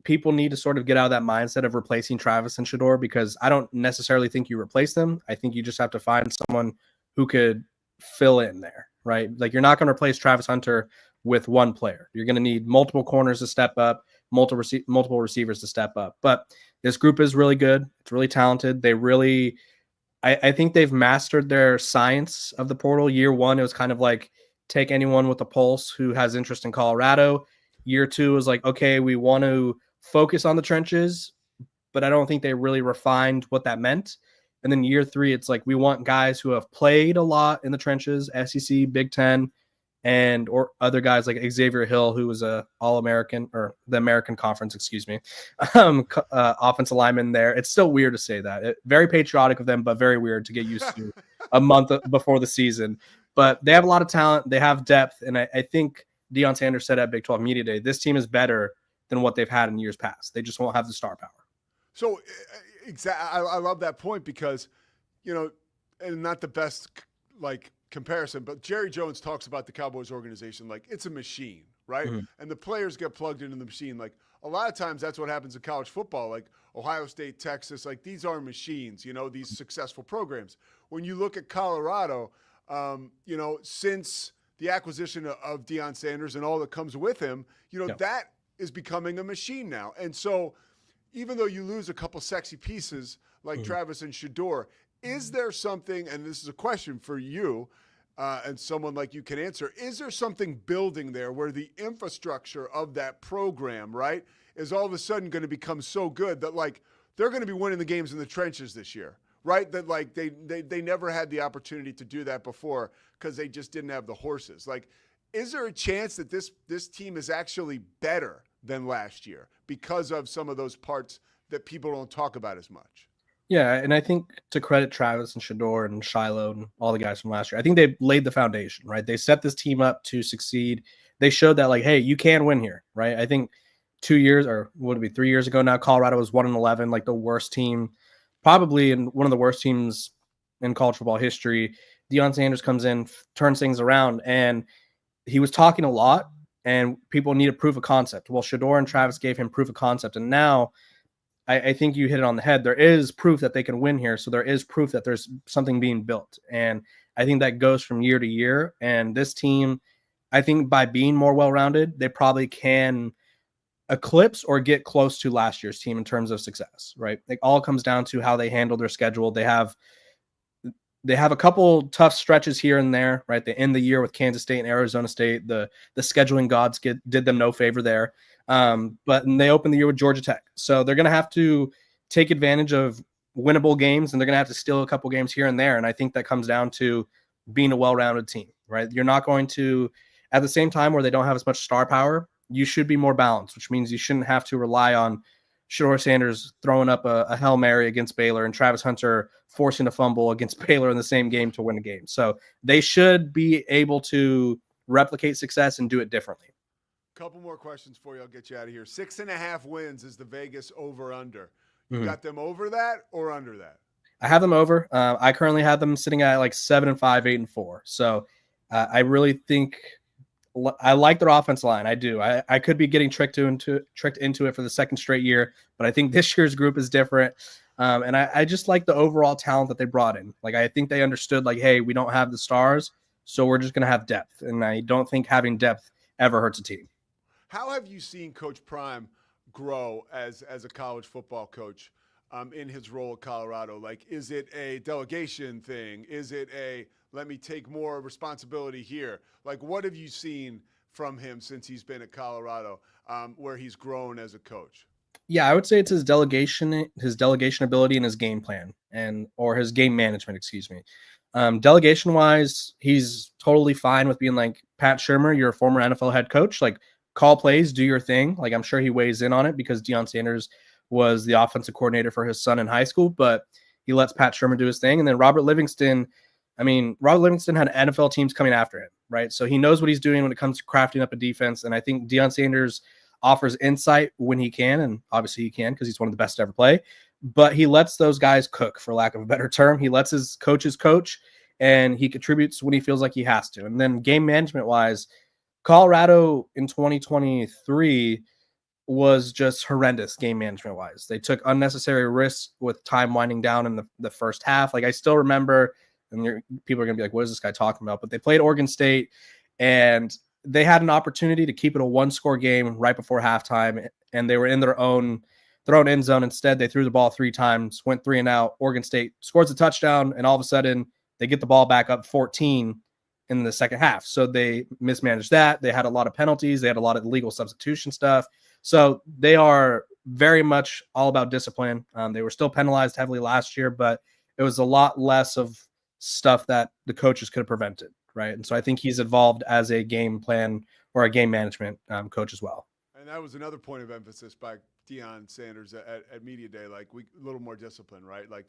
people need to sort of get out of that mindset of replacing Travis and Shedeur, because I don't necessarily think you replace them. I think you just have to find someone who could fill in there, right? Like, you're not going to replace Travis Hunter with one player. You're going to need multiple corners to step up, multiple receivers to step up. But this group is really good. It's really talented. They really, I think they've mastered their science of the portal. Year 1, it was kind of like, take anyone with a pulse who has interest in Colorado. Year 2 is like, okay, we want to focus on the trenches, but I don't think they really refined what that meant. And then year 3, it's like, we want guys who have played a lot in the trenches, SEC, Big Ten, or other guys like Xavier Hill, who was a All-American, or the American Conference, excuse me, offensive lineman there. It's still weird to say that. Very patriotic of them, but very weird to get used to a month before the season. But they have a lot of talent. They have depth. And I think Deion Sanders said at Big 12 Media Day, this team is better than what they've had in years past. They just won't have the star power. So I love that point because, and not the best like comparison, but Jerry Jones talks about the Cowboys organization like it's a machine, right? Mm-hmm. And the players get plugged into the machine. Like, a lot of times that's what happens in college football, like Ohio State, Texas, like these are machines, these successful programs. When you look at Colorado, since the acquisition of Deion Sanders and all that comes with him, that is becoming a machine now. And so even though you lose a couple sexy pieces like Travis and Shedeur, is there something, and this is a question for you and someone like you can answer, is there something building there where the infrastructure of that program, right, is all of a sudden going to become so good that, like, they're going to be winning the games in the trenches this year, right? That, like, they never had the opportunity to do that before because they just didn't have the horses. Like, is there a chance that this team is actually better than last year because of some of those parts that people don't talk about as much? Yeah, and I think to credit Travis and Shedeur and Shiloh and all the guys from last year, I think they laid the foundation, right? They set this team up to succeed. They showed that, like, hey, you can win here, right? I think 2 years, or would it be 3 years ago now, Colorado was 1-11, like the worst team, probably in one of the worst teams in college football history. Deion Sanders comes in, turns things around, and he was talking a lot, and people needed proof of concept. Well, Shedeur and Travis gave him proof of concept, and now I think you hit it on the head. There is proof that they can win here, so there is proof that there's something being built, and I think that goes from year to year. And this team, I think by being more well-rounded, they probably can eclipse or get close to last year's team in terms of success, right? It all comes down to how they handle their schedule. They have a couple tough stretches here and there, right? They end the year with Kansas State and Arizona State. The scheduling gods did them no favor there. But they open the year with Georgia Tech. So they're going to have to take advantage of winnable games, and they're going to have to steal a couple games here and there. And I think that comes down to being a well-rounded team, right? You're not going to, at the same time where they don't have as much star power, you should be more balanced, which means you shouldn't have to rely on Shedeur Sanders throwing up a Hail Mary against Baylor and Travis Hunter forcing a fumble against Baylor in the same game to win a game. So they should be able to replicate success and do it differently. Couple more questions for you. I'll get you out of here. 6.5 wins is the Vegas over-under. You got them over that or under that? I have them over. I currently have them sitting at like 7-5, 8-4. So I really think I like their offense line. I do. I could be getting tricked into it for the second straight year, but I think this year's group is different. And I just like the overall talent that they brought in. Like, I think they understood, like, hey, we don't have the stars, so we're just going to have depth. And I don't think having depth ever hurts a team. How have you seen Coach Prime grow as a college football coach in his role at Colorado? Like, is it a delegation thing? Is it a let me take more responsibility here? Like, what have you seen from him since he's been at Colorado, where he's grown as a coach? Yeah, I would say it's his delegation ability and his game plan or his game management, excuse me. Delegation wise, he's totally fine with being like, Pat Shurmur, you're a former NFL head coach. Like, call plays, do your thing. Like, I'm sure he weighs in on it because Deion Sanders was the offensive coordinator for his son in high school, but he lets Pat Shurmur do his thing. And then Robert Livingston had NFL teams coming after him, right? So he knows what he's doing when it comes to crafting up a defense. And I think Deion Sanders offers insight when he can, and obviously he can because he's one of the best to ever play. But he lets those guys cook, for lack of a better term. He lets his coaches coach, and he contributes when he feels like he has to. And then game management-wise, Colorado in 2023 was just horrendous game management wise. They took unnecessary risks with time winding down in the first half. Like, I still remember, and people are going to be like, what is this guy talking about? But they played Oregon State and they had an opportunity to keep it a 1-score game right before halftime. And they were in their own end zone. Instead, they threw the ball 3 times, went 3 and out. Oregon State scores a touchdown. And all of a sudden they get the ball back up 14 in the second half. So they mismanaged that. They had a lot of penalties. They had a lot of illegal substitution stuff. So they are very much all about discipline. They were still penalized heavily last year, but it was a lot less of stuff that the coaches could have prevented, right? And so I think he's evolved as a game plan or a game management coach as well. And that was another point of emphasis by Deion Sanders at Media Day, like a little more discipline, right? Like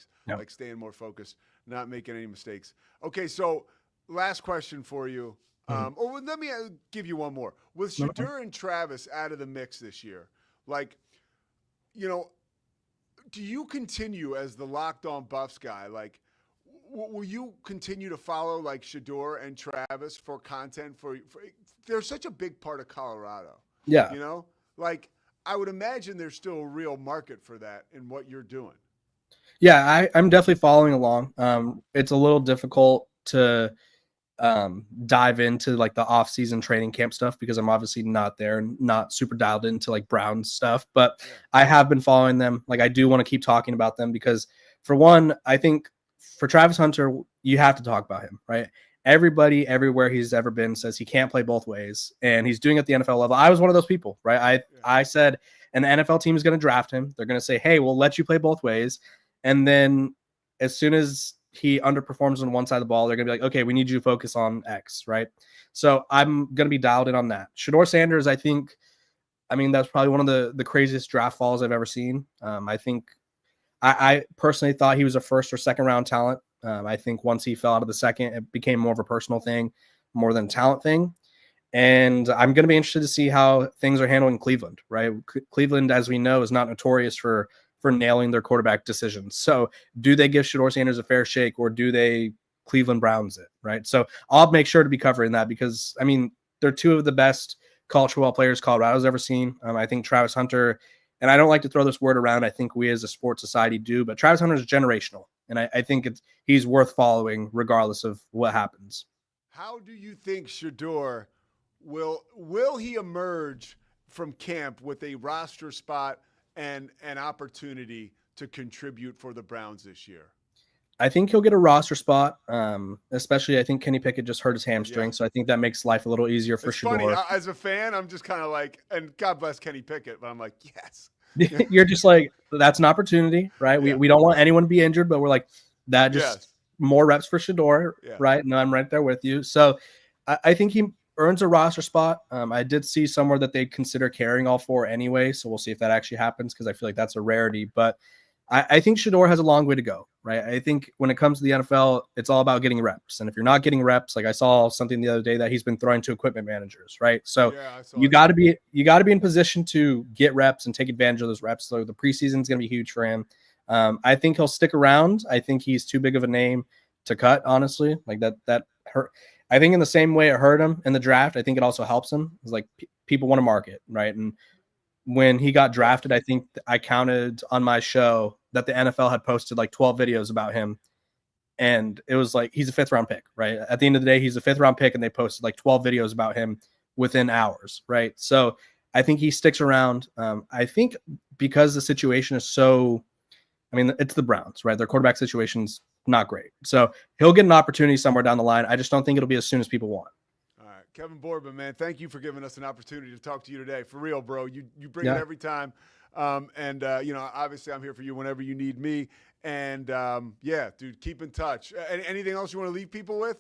staying more focused, not making any mistakes. Okay, so last question for you. Or let me give you one more. With Shedeur and Travis out of the mix this year, like, you know, do you continue as the Locked On Buffs guy? Like, will you continue to follow like Shedeur and Travis for content? For they're such a big part of Colorado. Yeah. You know, like, I would imagine there's still a real market for that in what you're doing. Yeah, I'm definitely following along. It's a little difficult to dive into like the off-season training camp stuff because I'm obviously not there and not super dialed into like Brown stuff, but I have been following them. Like, I do want to keep talking about them because, for one, I think for Travis Hunter, you have to talk about him, right? Everybody everywhere he's ever been says he can't play both ways, and he's doing it at the NFL level. I was one of those people, right? I said an NFL team is going to draft him. They're going to say, hey, we'll let you play both ways. And then as soon as he underperforms on one side of the ball, they're going to be like, okay, we need you to focus on X, right? So I'm going to be dialed in on that. Shedeur Sanders, I think, that's probably one of the craziest draft falls I've ever seen. I think I personally thought he was a first or second round talent. I think once he fell out of the second, it became more of a personal thing, more than a talent thing. And I'm going to be interested to see how things are handled in Cleveland, right? Cleveland, as we know, is not notorious for nailing their quarterback decisions. So do they give Shedeur Sanders a fair shake, or do they Cleveland Browns it, right? So I'll make sure to be covering that because, they're two of the best college football players Colorado's ever seen. I think Travis Hunter, and I don't like to throw this word around, I think we as a sports society do, but Travis Hunter is generational. And I think he's worth following regardless of what happens. How do you think Shedeur will he emerge from camp with a roster spot and an opportunity to contribute for the Browns this year? I think he'll get a roster spot. Especially, I think Kenny Pickett just hurt his hamstring, so I think that makes life a little easier for Shedeur. Funny, as a fan, I'm just kind of like, and God bless Kenny Pickett, but I'm like, yes. You're just like, that's an opportunity, right? We don't want anyone to be injured, but we're like, that just more reps for Shedeur, right? And I'm right there with you. So I think earns a roster spot. I did see somewhere that they'd consider carrying all 4 anyway, so we'll see if that actually happens because I feel like that's a rarity. But I think Shedeur has a long way to go, right? I think when it comes to the NFL, it's all about getting reps. And if you're not getting reps, like I saw something the other day that he's been throwing to equipment managers, right? So you got to be in position to get reps and take advantage of those reps. So the preseason is going to be huge for him. I think he'll stick around. I think he's too big of a name to cut, honestly. Like that hurt. I think in the same way it hurt him in the draft, I think it also helps him. It's like people want to market, right? And when he got drafted, I think I counted on my show that the NFL had posted like 12 videos about him. And it was like, he's a 5th round pick, right? At the end of the day, he's a 5th round pick, and they posted like 12 videos about him within hours, right? So I think he sticks around. I think because the situation is so, I mean, it's the Browns, right? Their quarterback situation's not great. So he'll get an opportunity somewhere down the line. I just don't think it'll be as soon as people want. All right, Kevin Borba, man, thank you for giving us an opportunity to talk to you today. For real, bro. You bring it every time. Obviously I'm here for you whenever you need me. And, dude, keep in touch. Anything else you want to leave people with?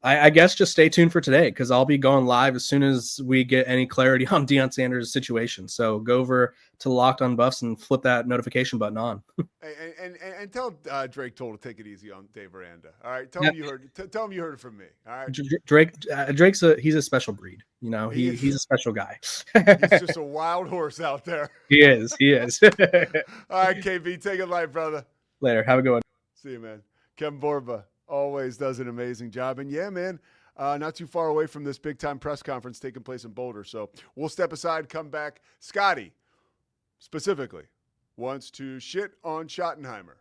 I guess just stay tuned for today because I'll be going live as soon as we get any clarity on Deion Sanders' situation. So go over to Locked On Buffs and flip that notification button on. and tell Drake Toll to take it easy on Dave Aranda. All right, tell him you heard. Tell him you heard it from me. All right, Drake's he's a special breed. You know, he's a special guy. He's just a wild horse out there. He is. All right, KB, take it light, brother. Later. Have a good one. See you, man. Kevin Borba always does an amazing job. And yeah, man, not too far away from this big-time press conference taking place in Boulder. So we'll step aside, come back. Scotty, specifically, wants to shit on Schottenheimer.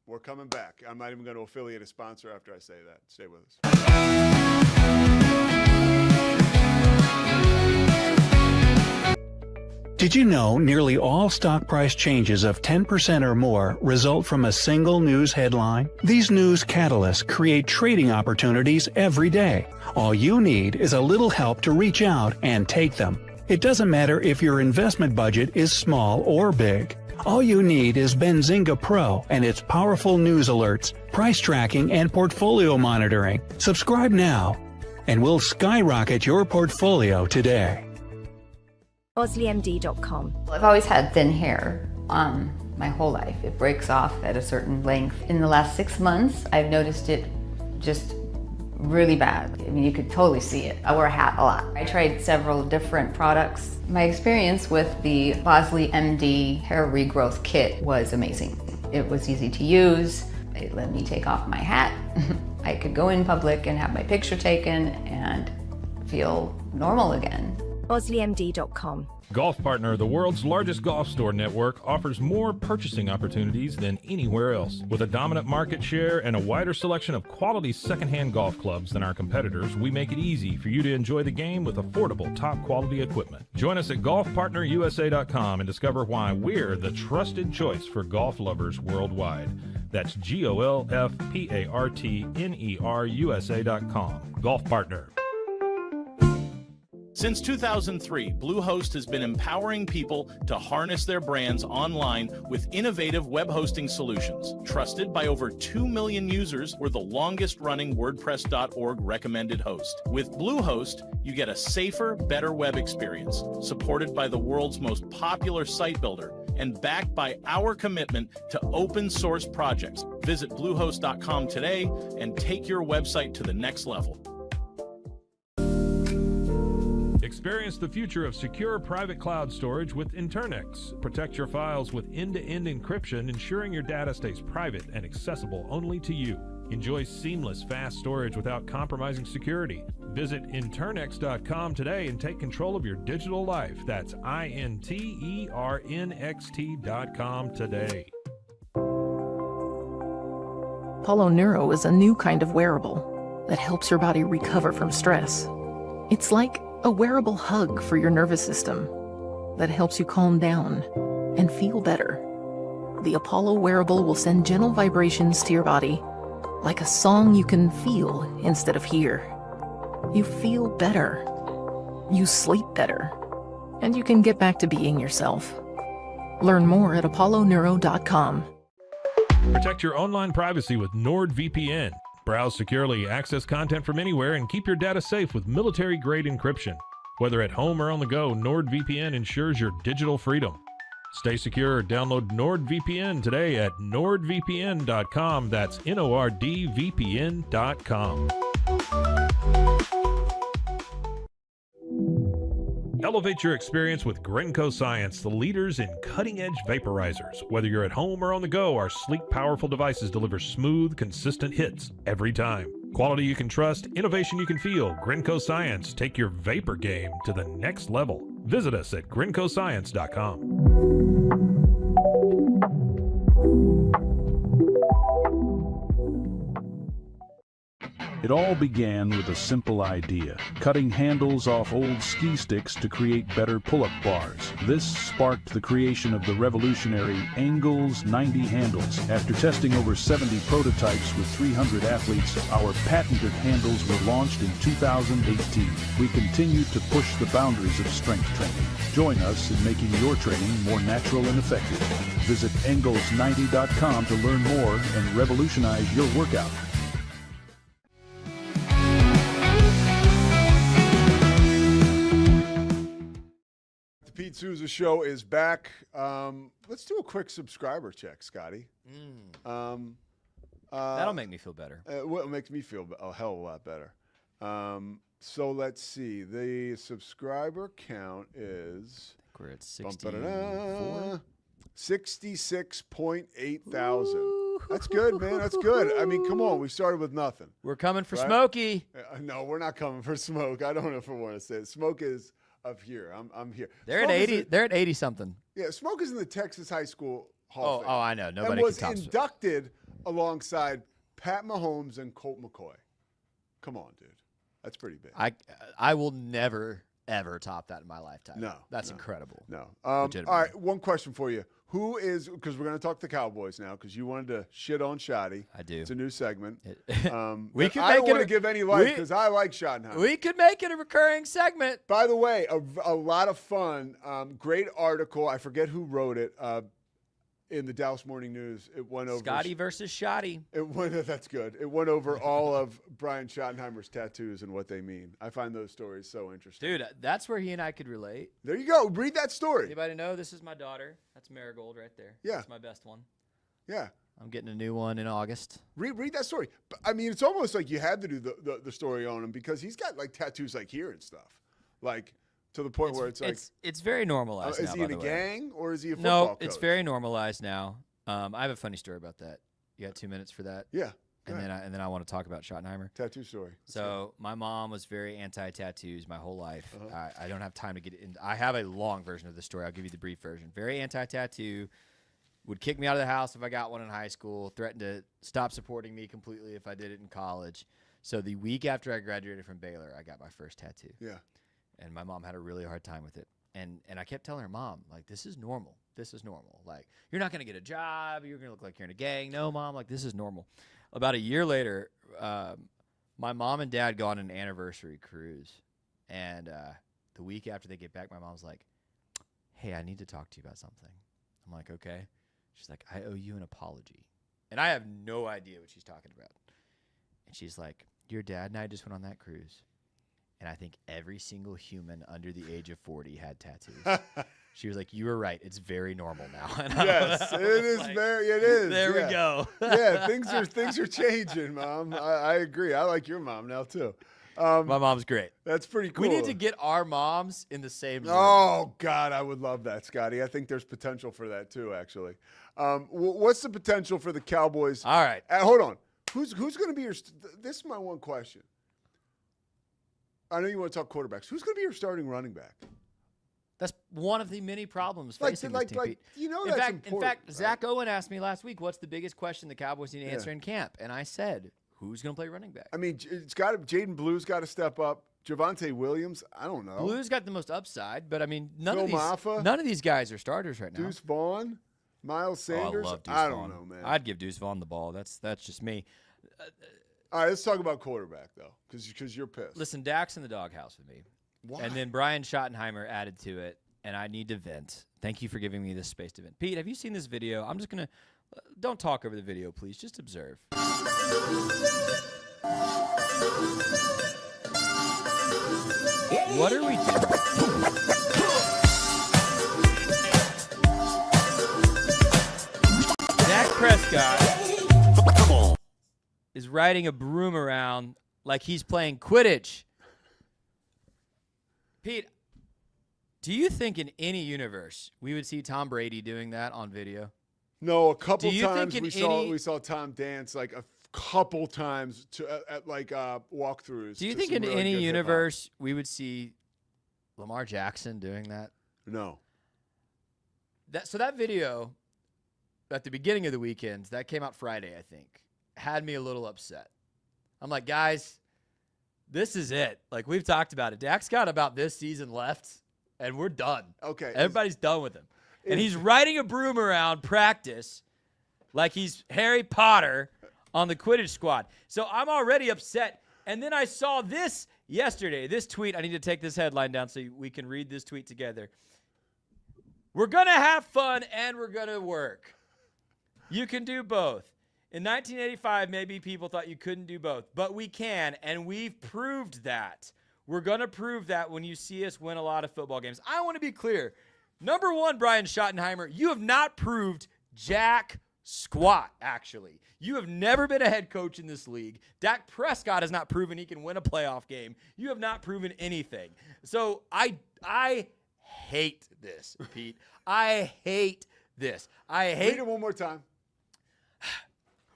We're coming back. I'm not even going to affiliate a sponsor after I say that. Stay with us. Did you know nearly all stock price changes of 10% or more result from a single news headline? These news catalysts create trading opportunities every day. All you need is a little help to reach out and take them. It doesn't matter if your investment budget is small or big. All you need is Benzinga Pro and its powerful news alerts, price tracking, and portfolio monitoring. Subscribe now, and we'll skyrocket your portfolio today. OsleyMD.com. I've always had thin hair my whole life. It breaks off at a certain length. In the last 6 months, I've noticed it just really bad. I mean, you could totally see it. I wear a hat a lot. I tried several different products. My experience with the Bosley MD hair regrowth kit was amazing. It was easy to use. It let me take off my hat. I could go in public and have my picture taken and feel normal again. OsleyMD.com. Golf Partner, the world's largest golf store network, offers more purchasing opportunities than anywhere else. With a dominant market share and a wider selection of quality secondhand golf clubs than our competitors, we make it easy for you to enjoy the game with affordable, top-quality equipment. Join us at golfpartnerusa.com and discover why we're the trusted choice for golf lovers worldwide. That's GOLFPARTNERUSA.com. Golf Partner. Since 2003, Bluehost has been empowering people to harness their brands online with innovative web hosting solutions. Trusted by over 2 million users, we're the longest-running WordPress.org recommended host. With Bluehost, you get a safer, better web experience, supported by the world's most popular site builder, and backed by our commitment to open source projects. Visit Bluehost.com today and take your website to the next level. Experience the future of secure private cloud storage with Internix. Protect your files with end-to-end encryption, ensuring your data stays private and accessible only to you. Enjoy seamless, fast storage without compromising security. Visit Internix.com today and take control of your digital life. That's INTERNXT.com today. Apollo Neuro is a new kind of wearable that helps your body recover from stress. It's like a wearable hug for your nervous system that helps you calm down and feel better. The Apollo wearable will send gentle vibrations to your body, like a song you can feel instead of hear. You feel better, you sleep better, and you can get back to being yourself. Learn more at apolloneuro.com. Protect your online privacy with NordVPN. Browse securely, access content from anywhere, and keep your data safe with military-grade encryption. Whether at home or on the go, NordVPN ensures your digital freedom. Stay secure. Download NordVPN today at nordvpn.com. That's NORDVPN.com. Elevate your experience with Grenco Science, the leaders in cutting-edge vaporizers. Whether you're at home or on the go, our sleek, powerful devices deliver smooth, consistent hits every time. Quality you can trust, innovation you can feel. Grenco Science. Take your vapor game to the next level. Visit us at GrencoScience.com. It all began with a simple idea, cutting handles off old ski sticks to create better pull-up bars. This sparked the creation of the revolutionary Angles 90 handles. After testing over 70 prototypes with 300 athletes, our patented handles were launched in 2018. We continue to push the boundaries of strength training. Join us in making your training more natural and effective. Visit Angles90.com to learn more and revolutionize your workout. Pete Sousa Show is back. Let's do a quick subscriber check, Scotty. That'll make me feel better. Well, it makes me feel a hell of a lot better. So let's see. The subscriber count is... We're at 64. 66.8 thousand. That's good, man. That's good. I mean, come on. We started with nothing. We're coming for right? Smokey. No, we're not coming for Smoke. I don't know if I want to say it. Smoke is... up here. I'm here. They're at 80. They're at 80 something. Yeah, Smoke is in the Texas High School Hall of Fame. Oh, I know. Nobody and was can top inducted alongside Pat Mahomes and Colt McCoy. Come on, dude. That's pretty big. I will never ever top that in my lifetime. No, that's incredible. No. All right, one question for you. Who is, because we're going to talk the Cowboys now, because you wanted to shit on Shoddy. I do. It's a new segment. We could I don't make want to give any light because I like Schottenheimer. We could make it a recurring segment. By the way, a lot of fun. Great article. I forget who wrote it. In the Dallas Morning News, it went over Scotty versus Shoddy. That's good. It went over all of Brian Schottenheimer's tattoos and what they mean. I find those stories so interesting. Dude, that's where he and I could relate. There you go. Read that story. Anybody know? This is my daughter. That's Marigold right there. Yeah. That's my best one. Yeah. I'm getting a new one in August. Read that story. I mean, it's almost like you had to do the story on him because he's got like tattoos like here and stuff. Like to the point where it's like it's very normalized. Is now, he in a gang or is he a No, football coach? it's very normalized now. I have a funny story about that. You got 2 minutes for that? Yeah. And then I want to talk about Schottenheimer. Tattoo story. So my mom was very anti-tattoos my whole life. I don't have time to get in. I have a long version of the story. I'll give you the brief version. Very anti-tattoo. Would kick me out of the house if I got one in high school. Threatened to stop supporting me completely if I did it in college. So the week after I graduated from Baylor, I got my first tattoo. Yeah. And my mom had a really hard time with it. And I kept telling her, Mom, like, this is normal. This is normal. Like, you're not going to get a job. You're going to look like you're in a gang. No, Mom, like, this is normal. About a year later, my mom and dad go on an anniversary cruise. And the week after they get back, my mom's like, hey, I need to talk to you about something. I'm like, okay. She's like, I owe you an apology. And I have no idea what she's talking about. And she's like, your dad and I just went on that cruise. And I think every single human under the age of 40 had tattoos. She was like, you were right. It's very normal now. And Yes, it is like, it is. There we go. Yeah, things are changing, Mom. I agree. I like your mom now, too. My mom's great. That's pretty cool. We need to get our moms in the same room. Oh, God, I would love that, Scotty. I think there's potential for that, too, actually. What's the potential for the Cowboys? All right. Hold on. Who's going to be your – this is my one question. I know you want to talk quarterbacks. Who's going to be your starting running back? That's one of the many problems facing this team. That's in fact, Zach Owen asked me last week, what's the biggest question the Cowboys need to answer in camp? And I said, who's going to play running back? I mean, Jaden Blue's got to step up. Javonte Williams, I don't know. Blue's got the most upside, but I mean, none Maffa, of these guys are starters right now. Deuce Vaughn, Miles Sanders. I love Deuce I Vaughn. don't know, man. I'd give Deuce Vaughn the ball. That's just me. All right, let's talk about quarterback, though, because you're pissed. Listen, Dak's in the doghouse with me. Why? And then Brian Schottenheimer added to it, and I need to vent. Thank you for giving me this space to vent. Pete, have you seen this video? Don't talk over the video, please. Just observe. What are we doing? Dak Prescott is riding a broom around like he's playing Quidditch. Pete, do you think in any universe we would see Tom Brady doing that on video? No, a couple Do you times think we saw Tom dance like a couple times at walkthroughs. Do you to think some in really any good hip-hop. universe we would see Lamar Jackson doing that? No. So that video at the beginning of the weekend, that came out Friday, I think, had me a little upset. I'm like, guys, this is it. Like, we've talked about it. Dak's got about this season left, and we're done. Okay. Everybody's done with him. And he's riding a broom around practice like he's Harry Potter on the Quidditch squad. So I'm already upset. And then I saw this yesterday, this tweet. I need to take this headline down so we can read this tweet together. We're going to have fun and we're going to work. You can do both. In 1985, maybe people thought you couldn't do both, but we can, and we've proved that. We're going to prove that when you see us win a lot of football games. I want to be clear. Number one, Brian Schottenheimer, you have not proved jack squat, actually. You have never been a head coach in this league. Dak Prescott has not proven he can win a playoff game. You have not proven anything. So I hate this, Pete. I hate this. Read it one more time.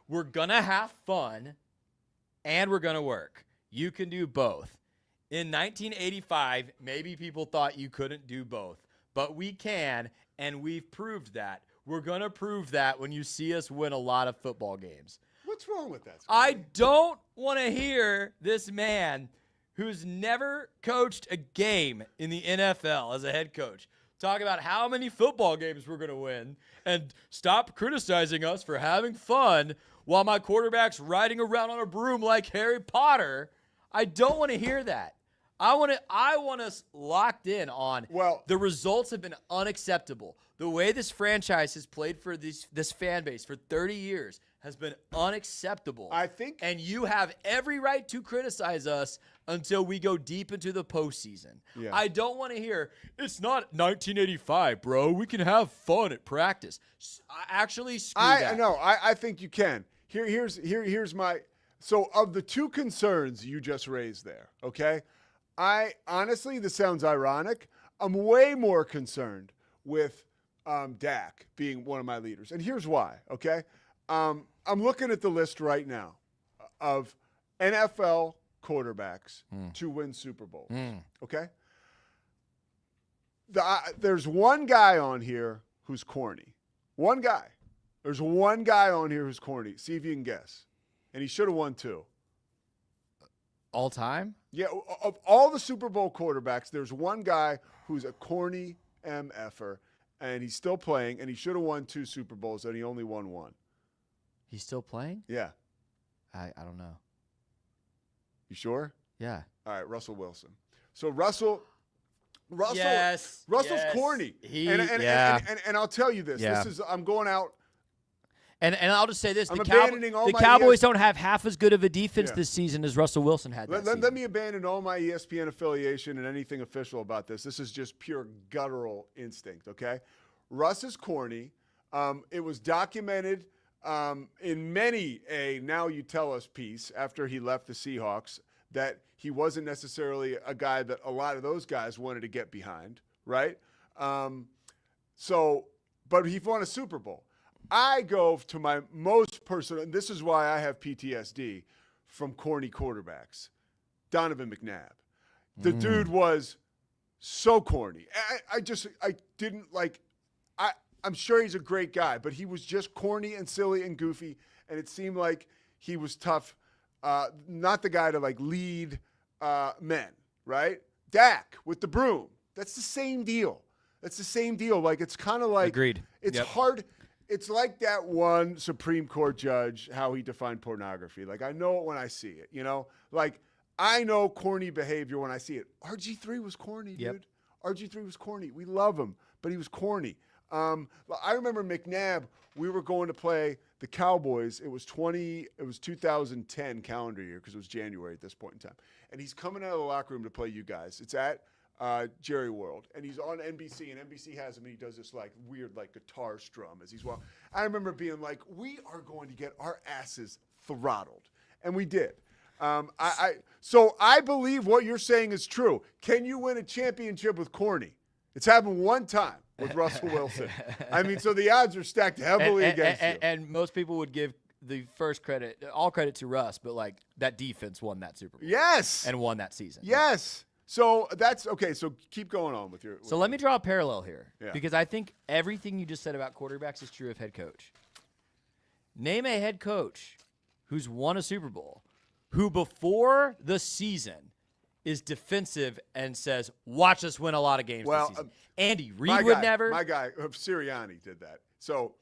We're going to have fun and we're going to work. You can do both. In 1985, maybe people thought you couldn't do both, but we can, and we've proved that. We're going to prove that when you see us win a lot of football games. What's wrong with that, Scott? I don't want to hear this man who's never coached a game in the NFL as a head coach talk about how many football games we're going to win and stop criticizing us for having fun while my quarterback's riding around on a broom like Harry Potter. I don't want to hear that. I want us locked in on the results have been unacceptable. The way this franchise has played for this fan base for 30 years has been unacceptable. And you have every right to criticize us until we go deep into the postseason. Yeah. I don't want to hear, it's not 1985, bro. We can have fun at practice. Actually, screw that. No, I think you can. Here's my – so of the two concerns you just raised there, okay, I honestly, this sounds ironic. I'm way more concerned with Dak being one of my leaders. And here's why, okay? I'm looking at the list right now of NFL quarterbacks to win Super Bowls, okay? There's one guy on here who's corny. One guy. There's one guy on here who's corny. See if you can guess. And he should have won two. All time? Yeah, of all the Super Bowl quarterbacks, there's one guy who's a corny MFer, and he's still playing, and he should have won two Super Bowls, and he only won one. He's still playing? Yeah. I don't know. You sure? Yeah. All right, Russell Wilson. So Russell's yes. corny. And I'll tell you this. Yeah. I'm going out. And I'll just say this: I'm the abandoning all my Cowboys don't have half as good of a defense this season as Russell Wilson had. Let me abandon all my ESPN affiliation and anything official about this. This is just pure guttural instinct. Okay, Russ is corny. It was documented in many a Now You Tell Us piece after he left the Seahawks that he wasn't necessarily a guy that a lot of those guys wanted to get behind, right? But he won a Super Bowl. I go to my most personal, and this is why I have PTSD from corny quarterbacks. Donovan McNabb. The dude was so corny. I'm sure he's a great guy, but he was just corny and silly and goofy, and it seemed like he was tough. Not the guy to lead men, right? Dak with the broom. That's the same deal. It's kind of like agreed. It's hard. It's like that one Supreme Court judge, how he defined pornography. I know it when I see it, I know corny behavior when I see it. RG3 was corny, dude. RG3 was corny. We love him, but he was corny. I remember McNabb, we were going to play the Cowboys. It was 2010 calendar year because it was January at this point in time. And he's coming out of the locker room to play you guys. It's at Jerry World. And he's on NBC, and NBC has him, and he does this like weird like guitar strum as he's walking. I remember being like, we are going to get our asses throttled. And we did. So I believe what you're saying is true. Can you win a championship with Corny? It's happened one time with Russell Wilson. I mean, so the odds are stacked heavily against you. And most people would give the first credit, all credit to Russ, but like that defense won that Super Bowl. Yes. And won that season. Yes. So that's okay. So keep going on with your. So let me draw a parallel here because I think everything you just said about quarterbacks is true of head coach. Name a head coach who's won a Super Bowl who before the season is defensive and says, watch us win a lot of games this season. Andy Reid would never. My guy, Sirianni, did that. So,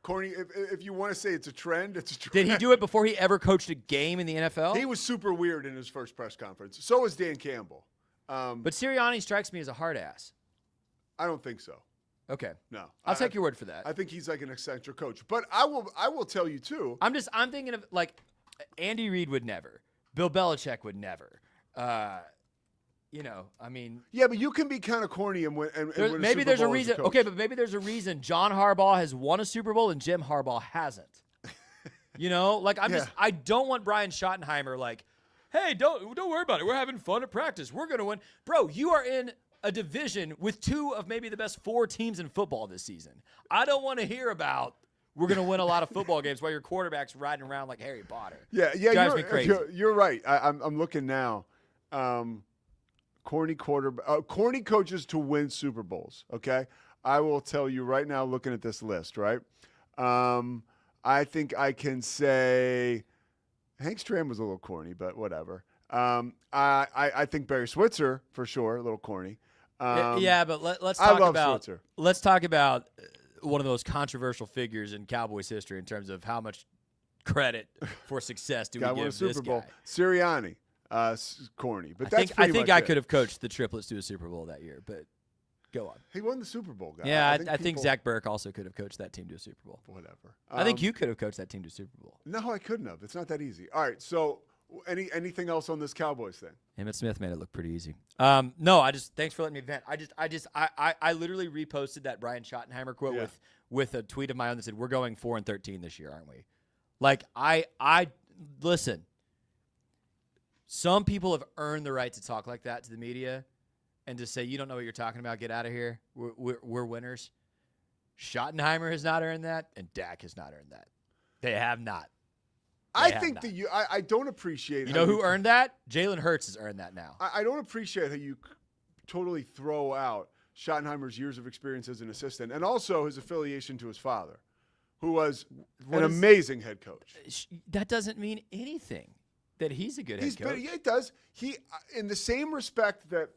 Corny, if you want to say it's a trend, it's a trend. Did he do it before he ever coached a game in the NFL? He was super weird in his first press conference. So was Dan Campbell. But Sirianni strikes me as a hard ass. I don't think so. Okay. No. I'll take your word for that. I think he's like an eccentric coach. But I will tell you, too. I'm thinking of, like, Andy Reid would never. Bill Belichick would never. I mean. Yeah, but you can be kind of corny and win. And maybe there's a reason. Okay, but maybe there's a reason John Harbaugh has won a Super Bowl and Jim Harbaugh hasn't. I don't want Brian Schottenheimer like, hey, don't worry about it. We're having fun at practice. We're going to win. Bro, you are in a division with two of maybe the best 4 teams in football this season. I don't want to hear about we're going to win a lot of football games while your quarterback's riding around like Harry Potter. Yeah, drives me crazy. You're right. I'm looking now. Corny coaches to win Super Bowls. Okay, I will tell you right now. Looking at this list, right? I think I can say Hank Stram was a little corny, but whatever. I think Barry Switzer for sure, a little corny. But let's talk about one of the most controversial figures in Cowboys history in terms of how much credit for success do we give this Super Bowl. guy. Sirianni, corny, but I think I could have coached the triplets to a Super Bowl that year, but go on. He won the Super Bowl, guy. Yeah, I think Zach Burke also could have coached that team to a Super Bowl. Whatever. I think you could have coached that team to a Super Bowl. No, I couldn't have. It's not that easy. All right, so anything else on this Cowboys thing? Emmett Smith made it look pretty easy. No, thanks for letting me vent. I literally reposted that Brian Schottenheimer quote with a tweet of my own that said, "We're going 4-13 this year, aren't we?" Like I listen. Some people have earned the right to talk like that to the media, and to say you don't know what you're talking about. Get out of here. We're winners. Schottenheimer has not earned that, and Dak has not earned that. They have not. I think that I don't appreciate. You know who earned that? Jalen Hurts has earned that now. I don't appreciate how you totally throw out Schottenheimer's years of experience as an assistant and also his affiliation to his father, who was an amazing head coach. That doesn't mean anything that he's a good head coach. Yeah, it does. He, in the same respect that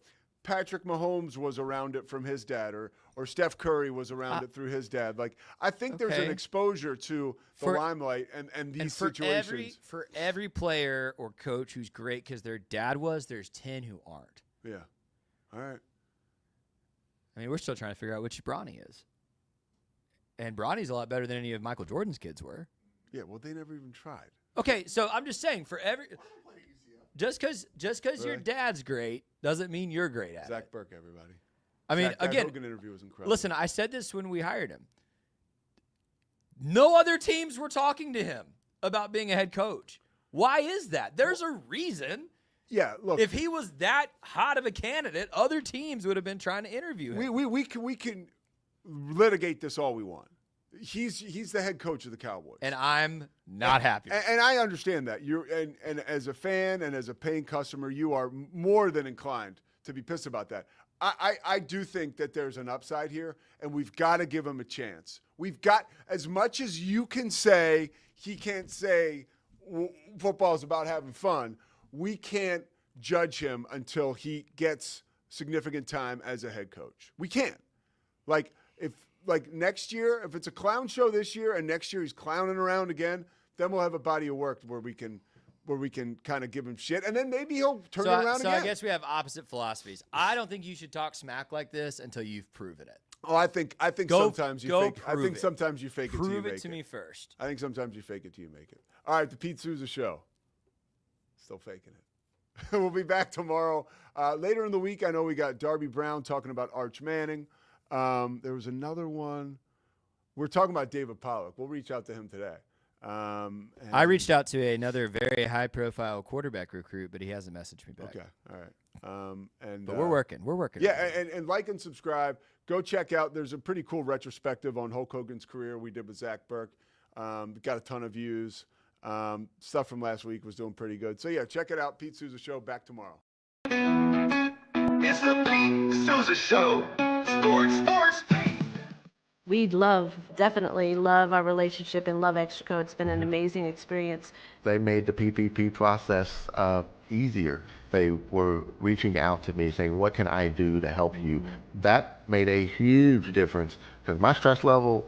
Patrick Mahomes was around it from his dad, or Steph Curry was around it through his dad. Like, I think there's an exposure to the limelight and these situations. For every player or coach who's great because their dad was, there's 10 who aren't. Yeah. All right. I mean, we're still trying to figure out which Bronny is. And Bronny's a lot better than any of Michael Jordan's kids were. Yeah, well, they never even tried. Okay, so I'm just saying, for every just because your dad's great doesn't mean you're great at it. Zach Burke, everybody. I mean, that again, Hogan interview was incredible. Listen, I said this when we hired him. No other teams were talking to him about being a head coach. Why is that? There's a reason. Yeah, look. If he was that hot of a candidate, other teams would have been trying to interview him. We can litigate this all we want. He's the head coach of the Cowboys, and I'm not happy. And I understand that and as a fan and as a paying customer, you are more than inclined to be pissed about that. I do think that there's an upside here, and we've got to give him a chance. We've got, as much as you can say he can't say football is about having fun, we can't judge him until he gets significant time as a head coach. We can't. Like next year, if it's a clown show this year and next year he's clowning around again, then we'll have a body of work where we can kind of give him shit, and then maybe he'll turn it around again. So I guess we have opposite philosophies. I don't think you should talk smack like this until you've proven it. Oh, I think sometimes you fake. I think sometimes you fake it till you make it. Prove it to me first. I think sometimes you fake it till you make it. All right, the Pete Sousa Show. Still faking it. We'll be back tomorrow. Later in the week, I know we got Darby Brown talking about Arch Manning. There was another one. We're talking about David Pollack. We'll reach out to him today. I reached out to another very high-profile quarterback recruit, but he hasn't messaged me back. Okay, all right. But we're working. We're working. Yeah, and like and subscribe. Go check out. There's a pretty cool retrospective on Hulk Hogan's career we did with Zach Burke. Got a ton of views. Stuff from last week was doing pretty good. So, yeah, check it out. Pete Sousa Show, back tomorrow. It's the Pete Sousa Show. Sports. We definitely love our relationship and love Extraco. It's been an amazing experience. They made the PPP process easier. They were reaching out to me saying, what can I do to help you? That made a huge difference because my stress level,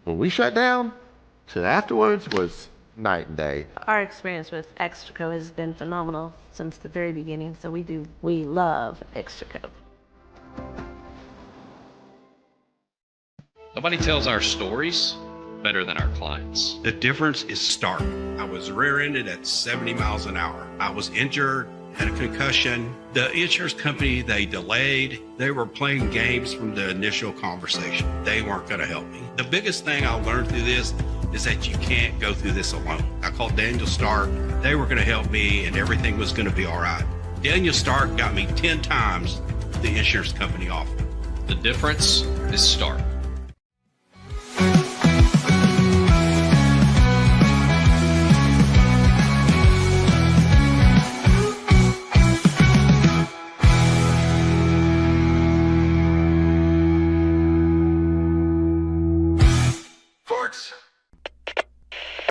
when we shut down, to afterwards was night and day. Our experience with Extraco has been phenomenal since the very beginning, so we love Extraco. Nobody tells our stories better than our clients. The difference is stark. I was rear-ended at 70 miles an hour. I was injured, had a concussion. The insurance company, they delayed. They were playing games from the initial conversation. They weren't going to help me. The biggest thing I learned through this is that you can't go through this alone. I called Daniel Stark. They were going to help me and everything was going to be all right. Daniel Stark got me 10 times the insurance company offered. The difference is stark.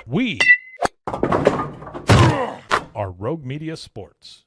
We are Rogue Media Sports.